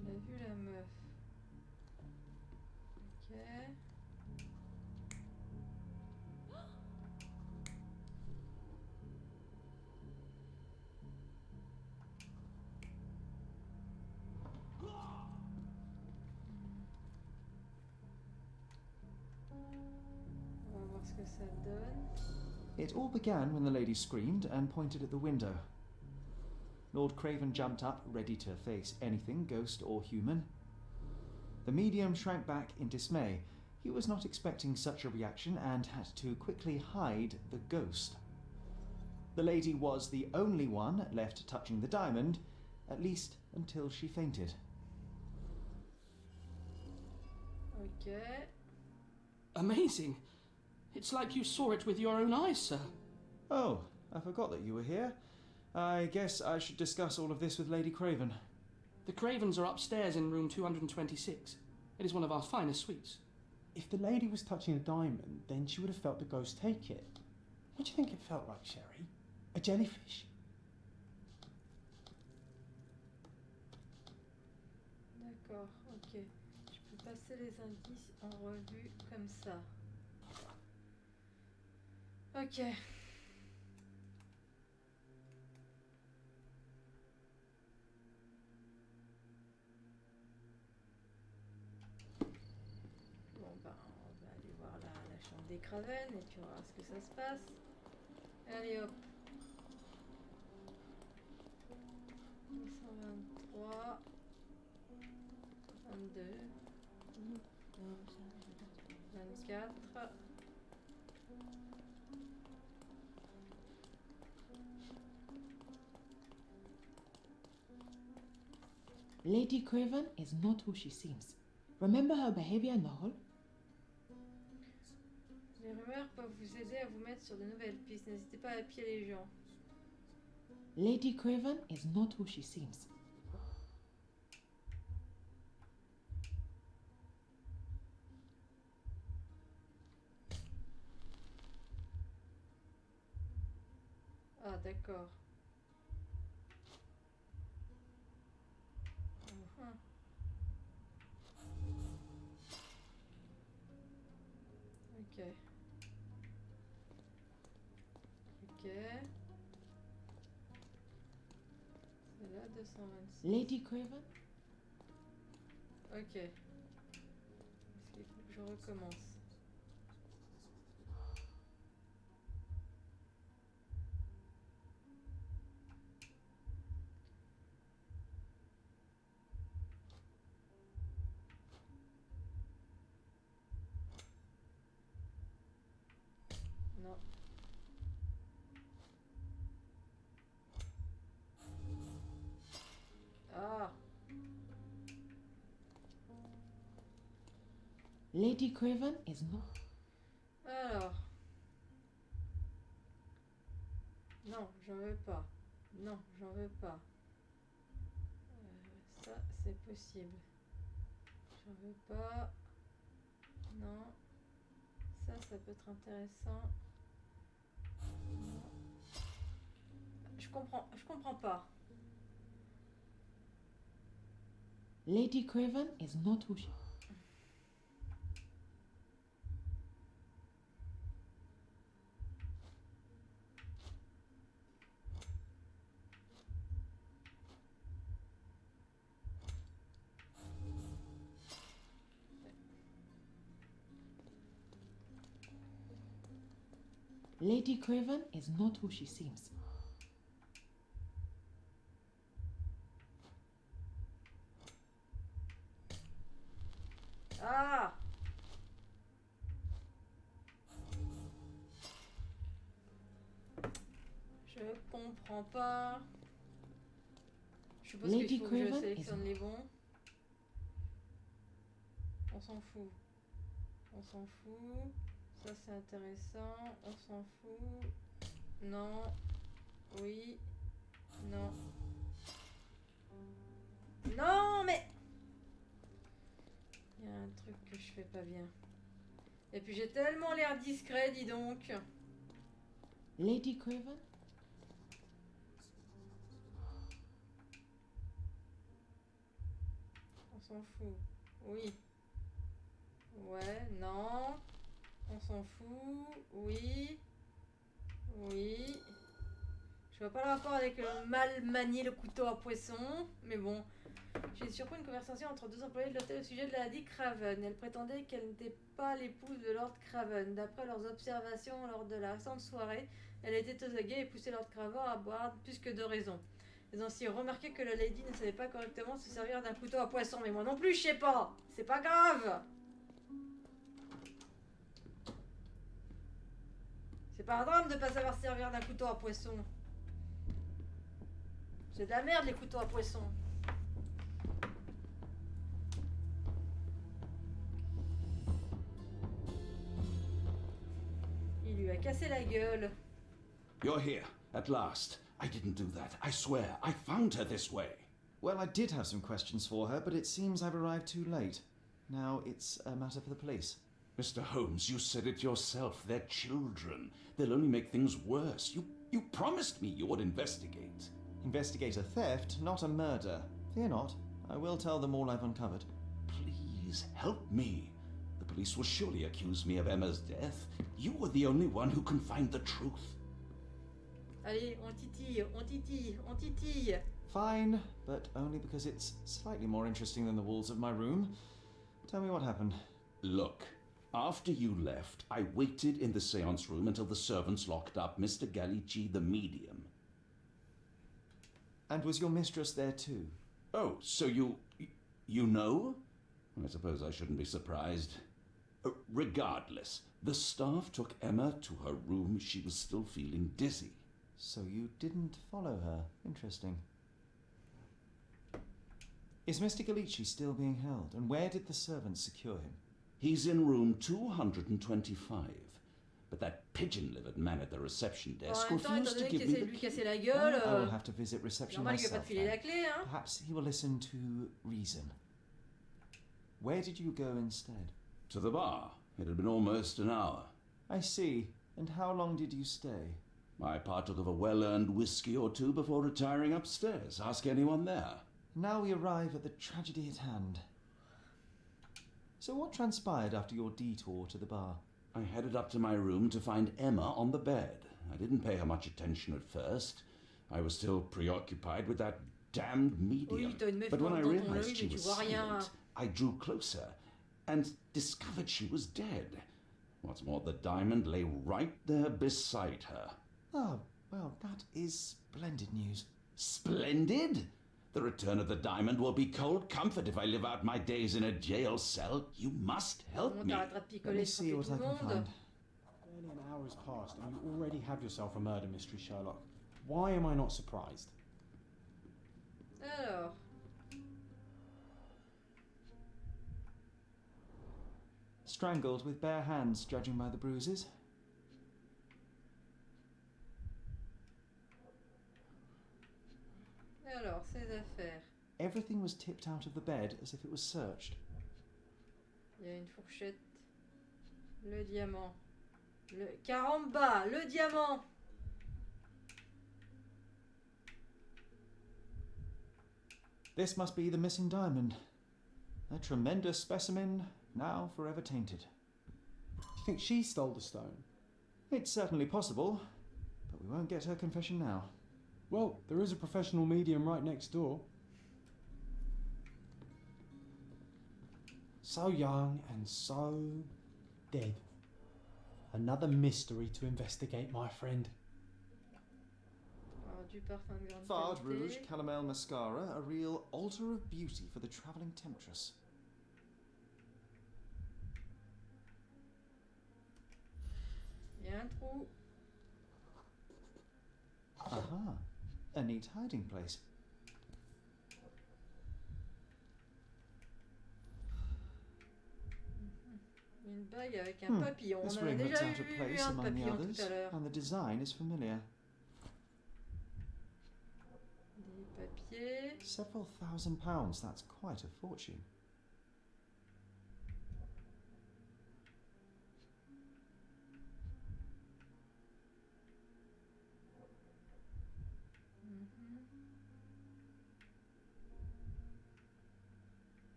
Elle a vu la meuf. Ok. On va voir ce que ça donne. It all began when the lady screamed and pointed at the window. Lord Craven jumped up, ready to face anything, ghost or human. The medium shrank back in dismay. He was not expecting such a reaction and had to quickly hide the ghost. The lady was the only one left touching the diamond, at least until she fainted. Ok. Amazing. It's like you saw it with your own eyes, sir. Oh, I forgot that you were here. I guess I should discuss all of this with Lady Craven. The Cravens are upstairs in room 226. It is one of our finest suites. If the lady was touching a diamond, then she would have felt the ghost take it. What do you think it felt like, Sherry? A jellyfish? D'accord, ok. Je peux passer les indices en revue comme ça. Ok. Bon ben, on va aller voir la chambre des Craven et puis on verra ce que ça se passe. Allez hop. 123, 22, 24. Lady Craven is not who she seems. Remember her behavior in the hall? Les rumeurs peuvent vous aider à vous mettre sur de nouvelles pistes. N'hésitez pas à épier les gens. Lady Craven is not who she seems. Ah, d'accord. Ok. Ok. C'est là 226. Lady Craven? Ok. Est-ce qu'il faut que je recommence? Non. Ah. Lady Craven is not. Alors. Non, j'en veux pas. Non, j'en veux pas. Ça, c'est possible. J'en veux pas. Non. Ça peut être intéressant. Non. Je comprends pas. Lady Craven is not who she. Lady Craven is not who she seems. Ah. Je comprends pas. Je suppose qu'il faut que je sélectionne les bons. On s'en fout. On s'en fout. Ça c'est intéressant. On s'en fout. Non. Oui. Non. Non mais... Il y a un truc que je fais pas bien. Et puis j'ai tellement l'air discret, dis donc. Lady Craven? On s'en fout. Oui. Ouais, non. On s'en fout. Oui. Oui. Je vois pas le rapport avec le mal manier le couteau à poisson. Mais bon. J'ai surpris une conversation entre deux employés de l'hôtel au sujet de la Lady Craven. Elle prétendait qu'elle n'était pas l'épouse de Lord Craven. D'après leurs observations lors de la récente soirée, elle était aux aguets et poussait Lord Craven à boire plus que de raison. Ils ont aussi remarqué que la Lady ne savait pas correctement se servir d'un couteau à poisson. Mais moi non plus, je sais pas. C'est pas grave. C'est pas un drame de pas savoir se servir d'un couteau à poisson. C'est de la merde les couteaux à poisson. casser la gueule. You're here, at last. I didn't do that. I swear. I found her this way. Well, I did have some questions for her, but it seems I've arrived too late. Now it's a matter for the police. Mr. Holmes, you said it yourself. They're children. They'll only make things worse. You promised me you would investigate. Investigate a theft, not a murder. Fear not. I will tell them all I've uncovered. Please, help me. The police will surely accuse me of Emma's death. You were the only one who can find the truth. Allez, on titille, on titille, on titille. Fine, but only because it's slightly more interesting than the walls of my room. Tell me what happened. Look, after you left, I waited in the seance room until the servants locked up Mr. Gallici, the medium. And was your mistress there too? Oh, so you know? I suppose I shouldn't be surprised. Regardless, the staff took Emma to her room. She was still feeling dizzy. So you didn't follow her. Interesting. Is Mr. Gallici still being held? And where did the servants secure him? He's in room 225. But that pigeon-livered man at the reception desk refused to give me the key. I will have to visit reception myself. La clé, hein? Perhaps he will listen to reason. Where did you go instead? To the bar. It had been almost an hour. I see. And how long did you stay? I partook of a well-earned whiskey or two before retiring upstairs. Ask anyone there. Now we arrive at the tragedy at hand. So what transpired after your detour to the bar? I headed up to my room to find Emma on the bed. I didn't pay her much attention at first. I was still preoccupied with that damned medium. But when I realized she was silent, I drew closer and discovered she was dead. What's more, the diamond lay right there beside her. Oh, well, that is splendid news. Splendid? The return of the diamond will be cold comfort if I live out my days in a jail cell. You must help me. Let me see what I can find. Barely an hour has passed and you already have yourself a murder mystery, Sherlock. Why am I not surprised? Alors. Strangled with bare hands, judging by the bruises. Alors, ces affaires. Everything was tipped out of the bed as if it was searched. Il y a une fourchette. Le diamant. Caramba, le diamant. This must be the missing diamond. A tremendous specimen, now forever tainted. Do you think she stole the stone? It's certainly possible, but we won't get her confession now. Well, there is a professional medium right next door. So young and so dead. Another mystery to investigate, my friend. Du parfum de grande Fard qualité. Rouge Calomel Mascara, a real altar of beauty for the travelling temptress. Il y a un trou. Aha, a neat hiding place. Une bague avec un papillon. This On a ring looks déjà out of vu place un among the papillon others, tout à l'heure. and the design is familiar. Des papiers. Several £1,000, that's quite a fortune.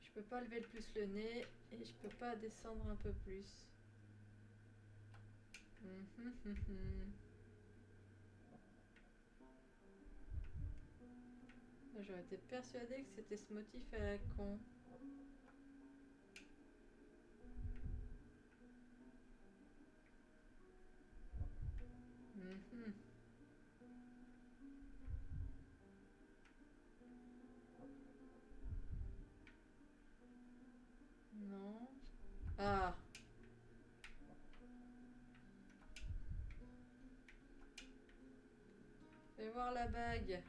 Je peux pas lever le plus le nez et je peux pas descendre un peu plus. J'aurais été persuadée que c'était ce motif à la con. Non. Ah. voir la bague.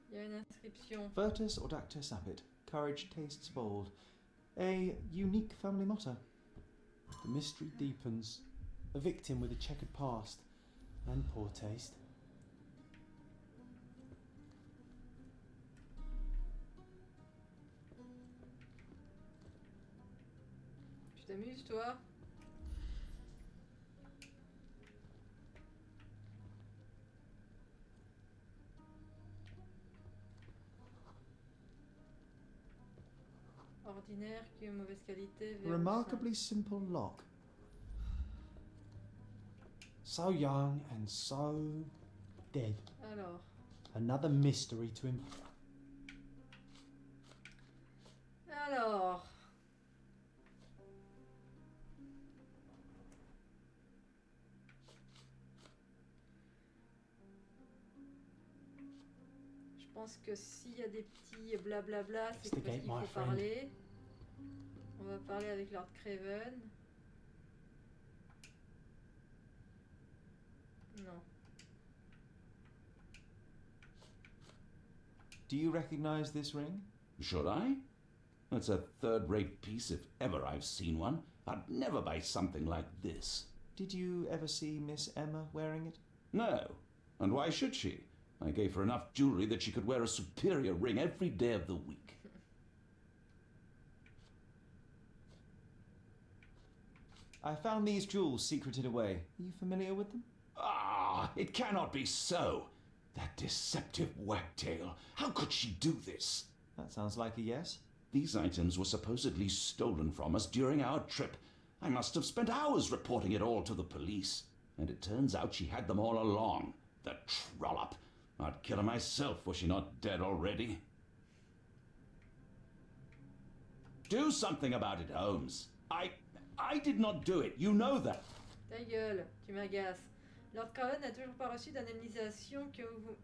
Il y a une inscription. Virtus audacta sapit. Courage tastes bold. A unique family motto. The mystery deepens. A victim with a checkered past and poor taste. Tu t'amuses, toi? Ordinaire, qui est mauvaise qualité. Remarkably simple lock. So young and so dead. Alors. Another mystery to him. Alors. Je pense que s'il y a des petits blablabla, c'est parce qu'il faut parler. On va parler avec Lord Craven. Non. Do you recognize this ring? Should I? That's a third-rate piece if ever I've seen one. I'd never buy something like this. Did you ever see Miss Emma wearing it? No. And why should she? I gave her enough jewelry that she could wear a superior ring every day of the week. I found these jewels secreted away. Are you familiar with them? Ah, it cannot be so. That deceptive wagtail. How could she do this? That sounds like a yes. These items were supposedly stolen from us during our trip. I must have spent hours reporting it all to the police. And it turns out she had them all along. The trollop. I'd kill her myself, was she not dead already? Do something about it, Holmes. I did not do it. You know that. Ta gueule, tu m'agaces. Lord Craven n'a toujours pas reçu d'indemnisation que vous...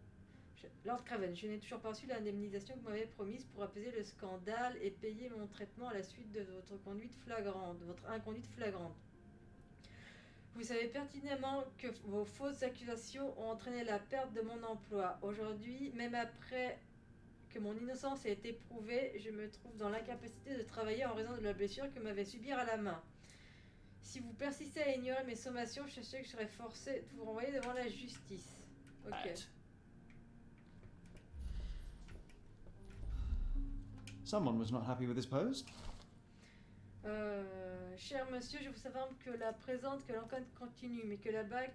Lord Craven, je n'ai toujours pas reçu l'indemnisation que vous m'avez promise pour apaiser le scandale et payer mon traitement à la suite de votre conduite flagrante, de votre inconduite flagrante. Vous savez pertinemment que vos fausses accusations ont entraîné la perte de mon emploi. Aujourd'hui, même après que mon innocence ait été prouvée, je me trouve dans l'incapacité de travailler en raison de la blessure que m'avait subie à la main. Si vous persistez à ignorer mes sommations, je sais que je serai forcé de vous renvoyer devant la justice. Ok. Someone was not happy with his post. Cher monsieur, je vous informe que la présente que l'enquête continue, mais que la bague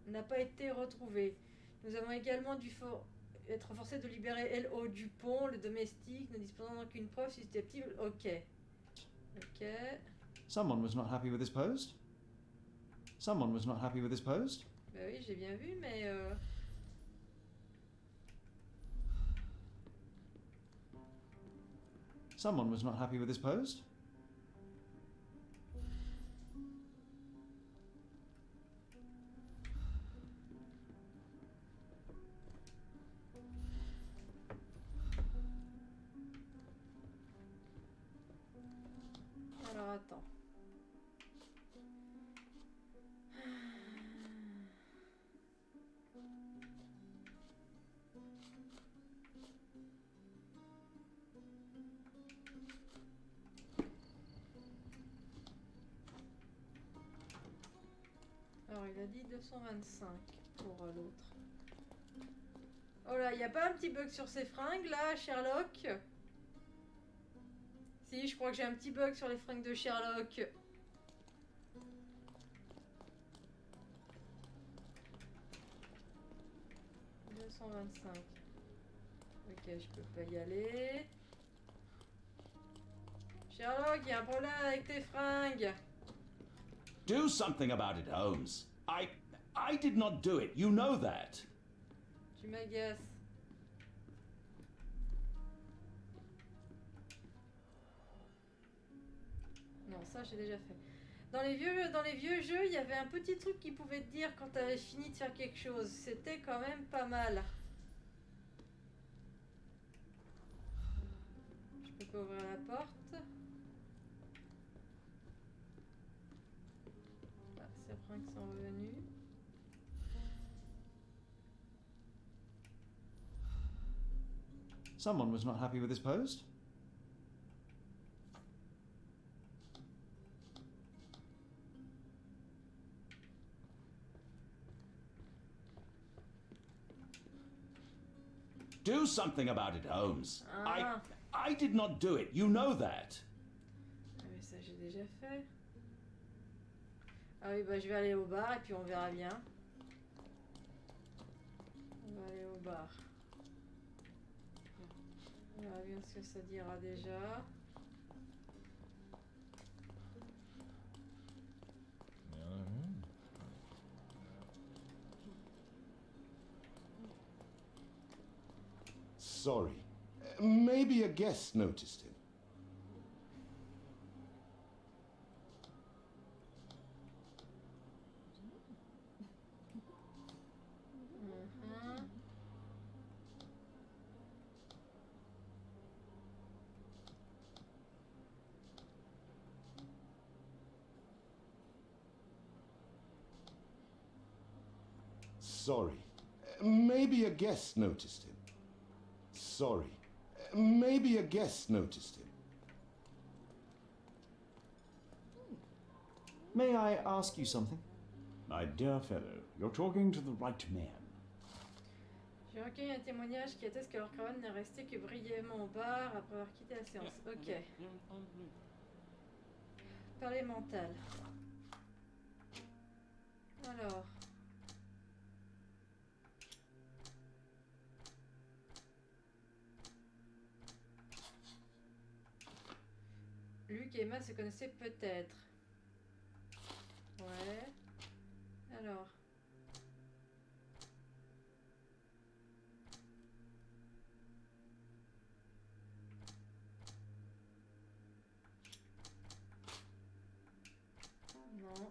n'a pas été retrouvée. Nous avons également dû être forcés de libérer L.O. Dupont, le domestique, ne disposant d'aucune preuve susceptible. Ok. Ok. Someone was not happy with his post. Someone was not happy with his post. Bah oui, j'ai bien vu, mais Someone was not happy with his post. alors attends. Alors il a dit 225 pour l'autre. Oh là, il n'y a pas un petit bug sur ces fringues là, Sherlock? Si, je crois que j'ai un petit bug sur les fringues de Sherlock. « 225. Ok, je peux pas y aller. Sherlock, il y a un problème avec tes fringues. Do something about it, Holmes. I did not do it. You know that. Tu m'agaces. Non, ça j'ai déjà fait. Dans les vieux jeux, il y avait un petit truc qui pouvait te dire quand tu avais fini de faire quelque chose. C'était quand même pas mal. Je peux pas ouvrir la porte. Ah, ces fringues sont revenus. Someone was not happy with his post. Do something about it, Holmes. I did not do it. You know that. Ah, mais ça, j'ai déjà fait. Ah oui, bah je vais aller au bar et puis on verra bien. On va aller au bar. On verra bien ce que ça dira déjà. Sorry. Maybe a guest noticed him. Sorry. Maybe a guest noticed him. Sorry. Maybe a guest noticed him. May I ask you something? My dear fellow, you're talking to the right man. J'ai recueilli un témoignage qui atteste que Lord Craven n'est resté que brièvement au bar après avoir quitté la séance. Ok. Parler mental. Alors. Luc et Emma se connaissaient peut-être. Ouais. Alors. Non.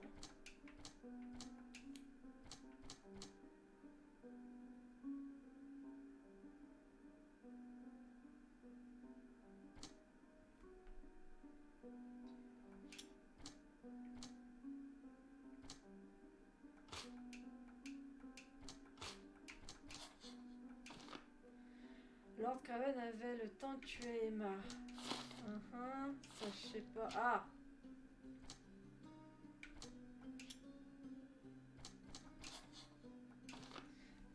Lord Craven avait le temps de tuer Emma. Ça je sais pas. Ah!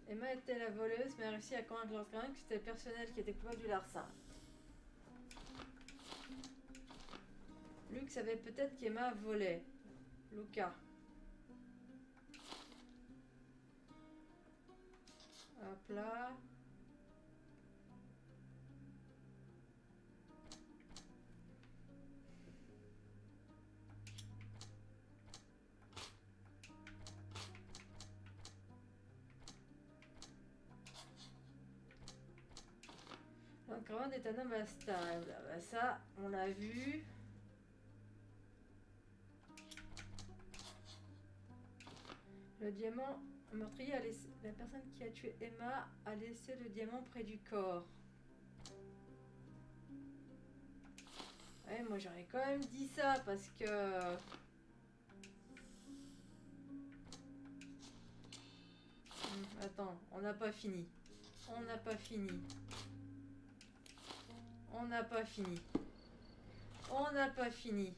Emma était la voleuse, mais a réussi à convaincre Lord Craven que c'était le personnel qui était coupable du larcin. Luc savait peut-être qu'Emma volait. Luca. Hop là. Lord Craven est un homme instable. Bah ça, on l'a vu. Le diamant meurtrier a laissé... La personne qui a tué Emma a laissé le diamant près du corps. Ouais, moi j'aurais quand même dit ça parce que... Attends, on n'a pas fini. On n'a pas fini. On n'a pas fini. On n'a pas fini.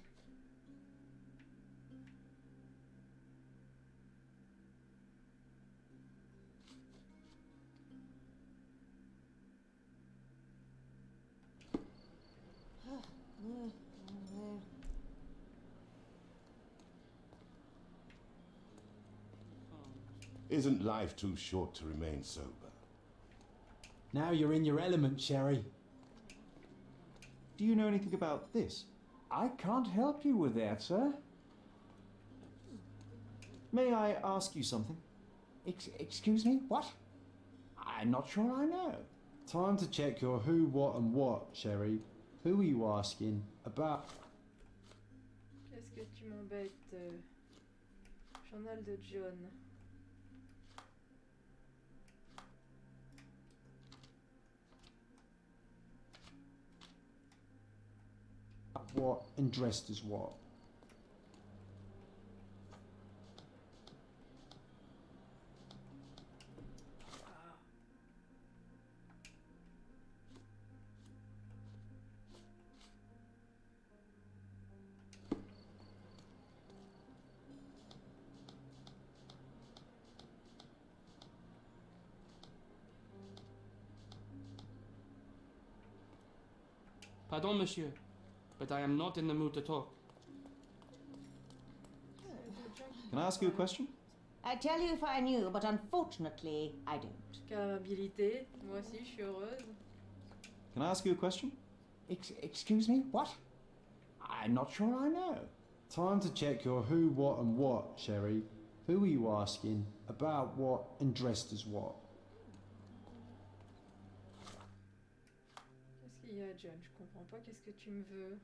Isn't life too short to remain sober? Now you're in your element, Sherry. Do you know anything about this? I can't help you with that, sir. May I ask you something? Excuse me? What? I'm not sure I know. Time to check your who, what and what, Sherry. Who are you asking about? Qu'est-ce que tu m'embêtes? Journal de John. What and dressed as what? Pardon, monsieur, but I am not in the mood to talk. Can I ask you a question? I'd tell you if I knew, but unfortunately, I don't. Capacité, moi aussi, je suis heureuse. Can I ask you a question? Excuse me? What? I'm not sure I know. Time to check your who, what, and what, Sherry. Who are you asking? About what? And dressed as what? Qu'est-ce qu'il y a, John? Je comprends pas. Qu'est-ce que tu me veux?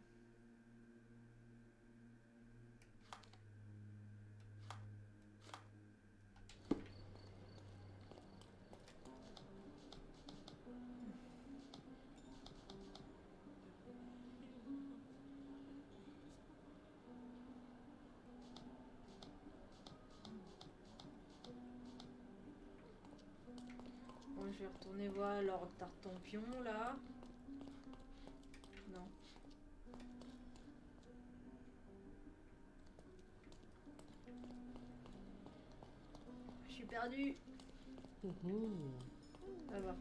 Bon, je vais retourner voir Lord Tartampion là. Non. Je suis perdue. Ça va.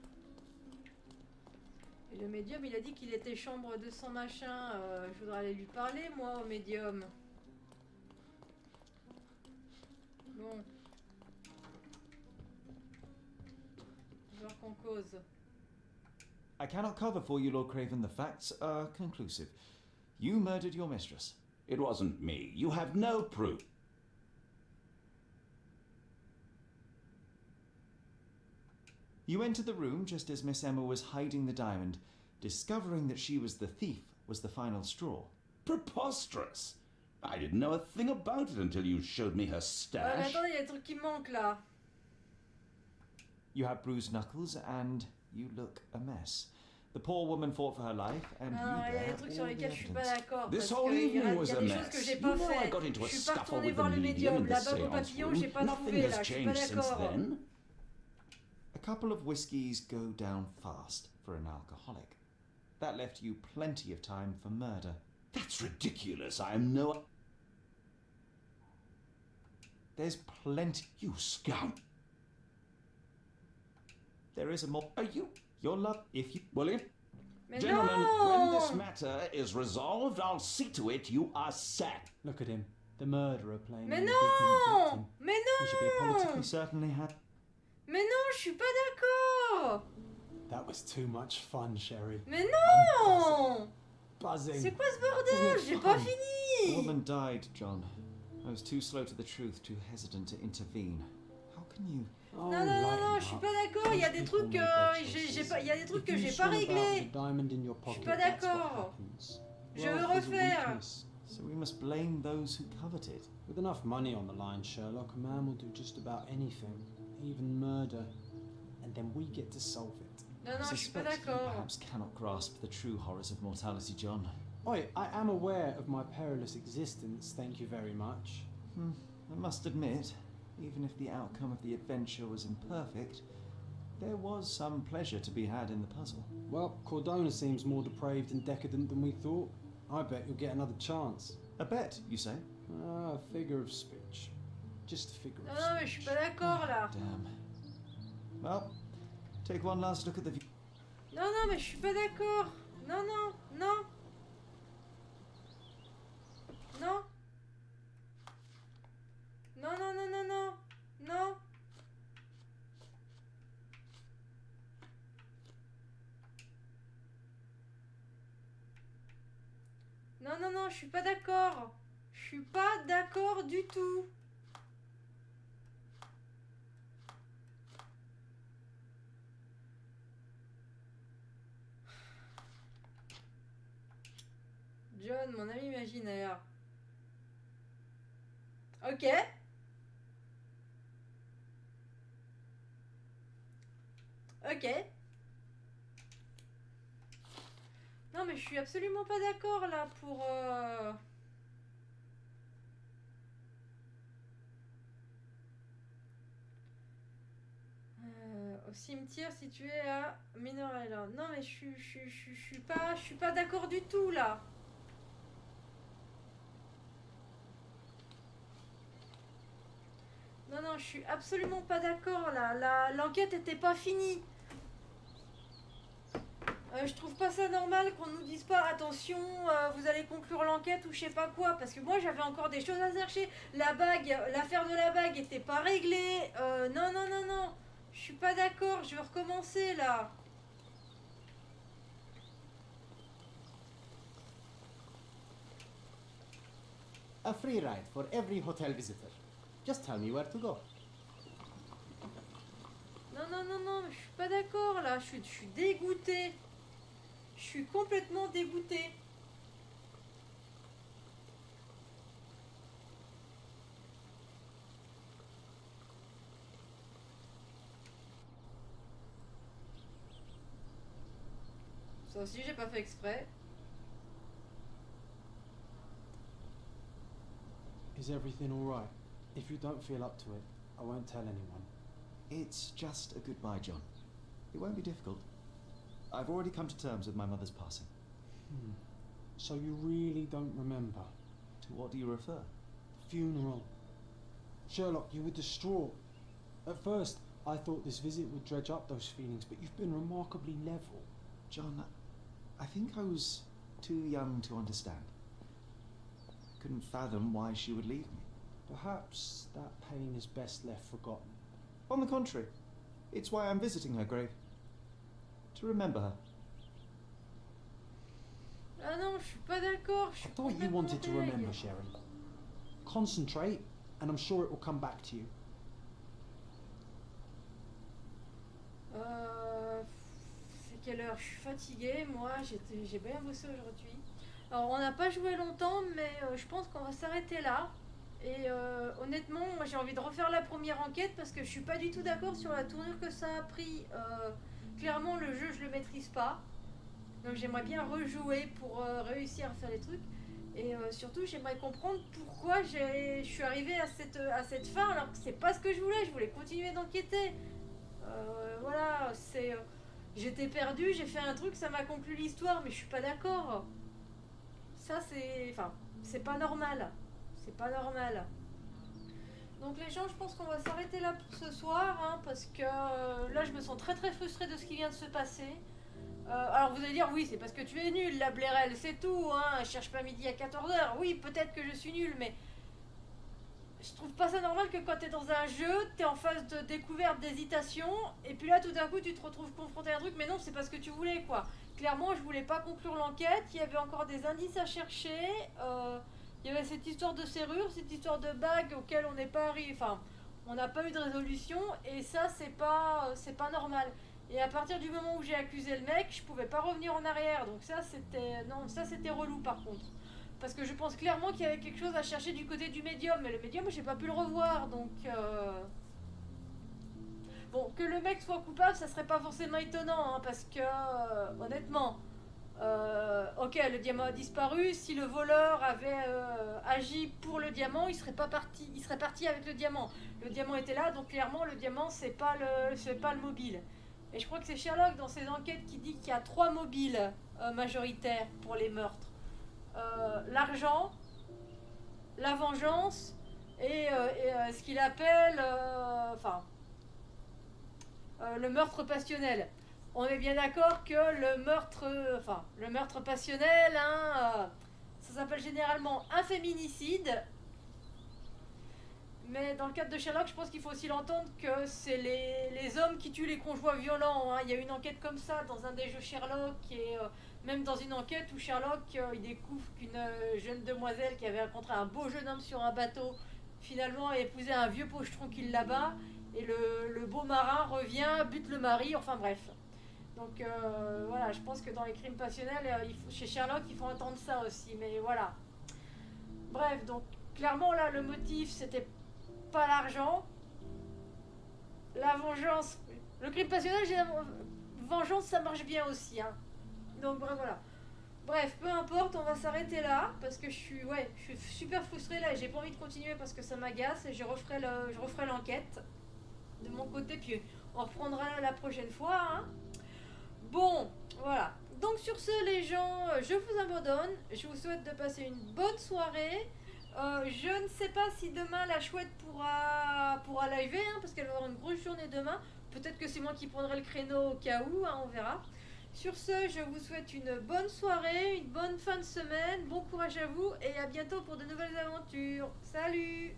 Et le médium, il a dit qu'il était chambre 200 machin. Je voudrais aller lui parler, moi, au médium. Bon. Voir qu'on cause. I cannot cover for you, Lord Craven. The facts are conclusive. You murdered your mistress. It wasn't me. You have no proof. You entered the room just as Miss Emma was hiding the diamond. Discovering that she was the thief was the final straw. Preposterous! I didn't know a thing about it until you showed me her Mais stash. attendez, il y a des trucs qui manquent là. You have bruised knuckles and you look a mess. The poor woman fought for her life and Ah, il y a you des bear trucs all sur the lesquels je suis pas evidence. d'accord. This parce whole que il y a evening was des a choses que mess. j'ai You pas know I fait. got into a Je suis pas scuffle retournée with voir the le medium médium. in the La bague au séance papillon, room. j'ai pas Nothing trouvé has là. Je suis pas changed since d'accord. then. A couple of whiskies go down fast for an alcoholic. That left you plenty of time for murder. That's ridiculous. I am no... There's plenty. You scout. There is a more. Are you... Your love, if you. William? Mais Gentlemen, non! when this matter is resolved, I'll see to it you are sacked. Look at him. The murderer playing Mais an non! indignant victim. Mais He should be non! You certainly had. Mais non, je suis pas d'accord. That was too much fun, Sherry. Mais non! Buzzing. C'est quoi ce bordel? Isn't it J'ai pas fun? The fini. woman died, John. I was too slow to the truth, too hesitant to intervene. How can you? Oh, Non, non, non, lighten non, je suis up. pas d'accord. Il y a des Most trucs, people make their j'ai pas, il y a des trucs If que you j'ai swing pas about réglés. the diamond in your pocket, pas that's what d'accord. happens. Je veux Wealth is a refaire. weakness. So we must blame those who covet it. With enough money on the line, Sherlock, a man will do just about anything, even murder, and then we get to solve it. Non, non, I je suis pas suspect you d'accord. perhaps cannot grasp the true horrors of mortality, John. Oi, I am aware of my perilous existence, thank you very much. I must admit, even if the outcome of the adventure was imperfect, there was some pleasure to be had in the puzzle. Well, Cordona seems more depraved and decadent than we thought. I bet you'll get another chance. A bet, you say? Ah, figure of speech. Just a figure Non, of non, mais je suis pas d'accord là. Damn. Well, take one last look at the view. Non, non, mais je suis pas d'accord. Non, non, non. Non. Non, non, non, non, non. Non. Non, non, non, je suis pas d'accord. Je suis pas d'accord du tout. John, mon ami imaginaire. Ok. Ok. Non mais je suis absolument pas d'accord là pour... au cimetière situé à Minerella. Non mais je suis pas d'accord du tout là. Non, non, je suis absolument pas d'accord là. L'enquête était pas finie. Je trouve pas ça normal qu'on nous dise pas attention, vous allez conclure l'enquête ou je sais pas quoi, parce que moi j'avais encore des choses à chercher. La bague, l'affaire de la bague était pas réglée. Non, non, non, non. Je suis pas d'accord, je veux recommencer là. A free ride for every hotel visitor. Just tell me where to go. Non, non, non, non, je suis pas d'accord là, je suis dégoûtée. Je suis complètement dégoûtée. Ça aussi, j'ai pas fait exprès. Is everything all right? If you don't feel up to it, I won't tell anyone. It's just a goodbye, John. It won't be difficult. I've already come to terms with my mother's passing. So you really don't remember? To what do you refer? Funeral. Sherlock, you were distraught. At first, I thought this visit would dredge up those feelings, but you've been remarkably level. John, I think I was too young to understand. Couldn't fathom why she would leave me. Perhaps that pain is best left forgotten. On the contrary, it's why I'm visiting her grave. To remember her. Ah non, je suis pas d'accord. I thought you wanted to remember, Sherry. Concentrate, and I'm sure it will come back to you. C'est quelle heure? Je suis fatiguée, moi, j'ai bien bossé aujourd'hui. Alors, on n'a pas joué longtemps, mais je pense qu'on va s'arrêter là. Et honnêtement, moi j'ai envie de refaire la première enquête parce que je suis pas du tout d'accord sur la tournure que ça a pris. Clairement, le jeu, je le maîtrise pas. Donc j'aimerais bien rejouer pour réussir à faire les trucs. Et surtout, j'aimerais comprendre pourquoi je suis arrivée à cette fin alors que c'est pas ce que je voulais continuer d'enquêter. Voilà, j'étais perdue, j'ai fait un truc, ça m'a conclu l'histoire, mais je suis pas d'accord. Ça, c'est pas normal. C'est pas normal. Donc les gens, je pense qu'on va s'arrêter là pour ce soir, hein, parce que là, je me sens très très frustrée de ce qui vient de se passer. Alors vous allez dire, oui, c'est parce que tu es nulle, la Blairelle, c'est tout, hein, cherche pas midi à 14h. Oui, peut-être que je suis nulle, mais je trouve pas ça normal que quand t'es dans un jeu, t'es en phase de découverte, d'hésitation, et puis là, tout d'un coup, tu te retrouves confronté à un truc, mais non, c'est pas ce que tu voulais, quoi. Clairement, je voulais pas conclure l'enquête, il y avait encore des indices à chercher, il y avait cette histoire de serrure, cette histoire de bague auquel on n'est pas arrivé, enfin, on n'a pas eu de résolution, et ça, c'est pas normal. Et à partir du moment où j'ai accusé le mec, je pouvais pas revenir en arrière, donc ça, c'était relou, par contre. Parce que je pense clairement qu'il y avait quelque chose à chercher du côté du médium, mais le médium, j'ai pas pu le revoir, donc... Bon, que le mec soit coupable, ça serait pas forcément étonnant, hein, parce que, honnêtement, ok, le diamant a disparu, si le voleur avait agi pour le diamant, il serait parti avec le diamant. Le diamant était là, donc clairement, le diamant, c'est pas le mobile. Et je crois que c'est Sherlock, dans ses enquêtes, qui dit qu'il y a 3 mobiles majoritaires pour les meurtres. L'argent, la vengeance et ce qu'il appelle le meurtre passionnel. On est bien d'accord que le meurtre passionnel, hein, ça s'appelle généralement un féminicide. Mais dans le cadre de Sherlock, je pense qu'il faut aussi l'entendre que c'est les hommes qui tuent les conjoints violents, hein. Il y a une enquête comme ça dans un des jeux Sherlock, et même dans une enquête où Sherlock il découvre qu'une jeune demoiselle qui avait rencontré un beau jeune homme sur un bateau, finalement a épousé un vieux pochetron qui là-bas, et le beau marin revient, bute le mari, enfin bref. Donc voilà, je pense que dans les crimes passionnels, chez Sherlock, il faut entendre ça aussi, mais voilà. Bref, donc clairement là, le motif, c'était pas l'argent, la vengeance, le crime passionnel, vengeance, ça marche bien aussi, hein. Donc voilà. Bref, peu importe, on va s'arrêter là parce que je suis super frustrée là et j'ai pas envie de continuer parce que ça m'agace, et je referai l'enquête de mon côté, puis on reprendra la prochaine fois, hein. Bon, voilà. Donc sur ce, les gens, je vous abandonne. Je vous souhaite de passer une bonne soirée. Je ne sais pas si demain la chouette pourra liver, hein, parce qu'elle va avoir une grosse journée demain. Peut-être que c'est moi qui prendrai le créneau au cas où, hein, on verra. Sur ce, je vous souhaite une bonne soirée, une bonne fin de semaine, bon courage à vous et à bientôt pour de nouvelles aventures. Salut!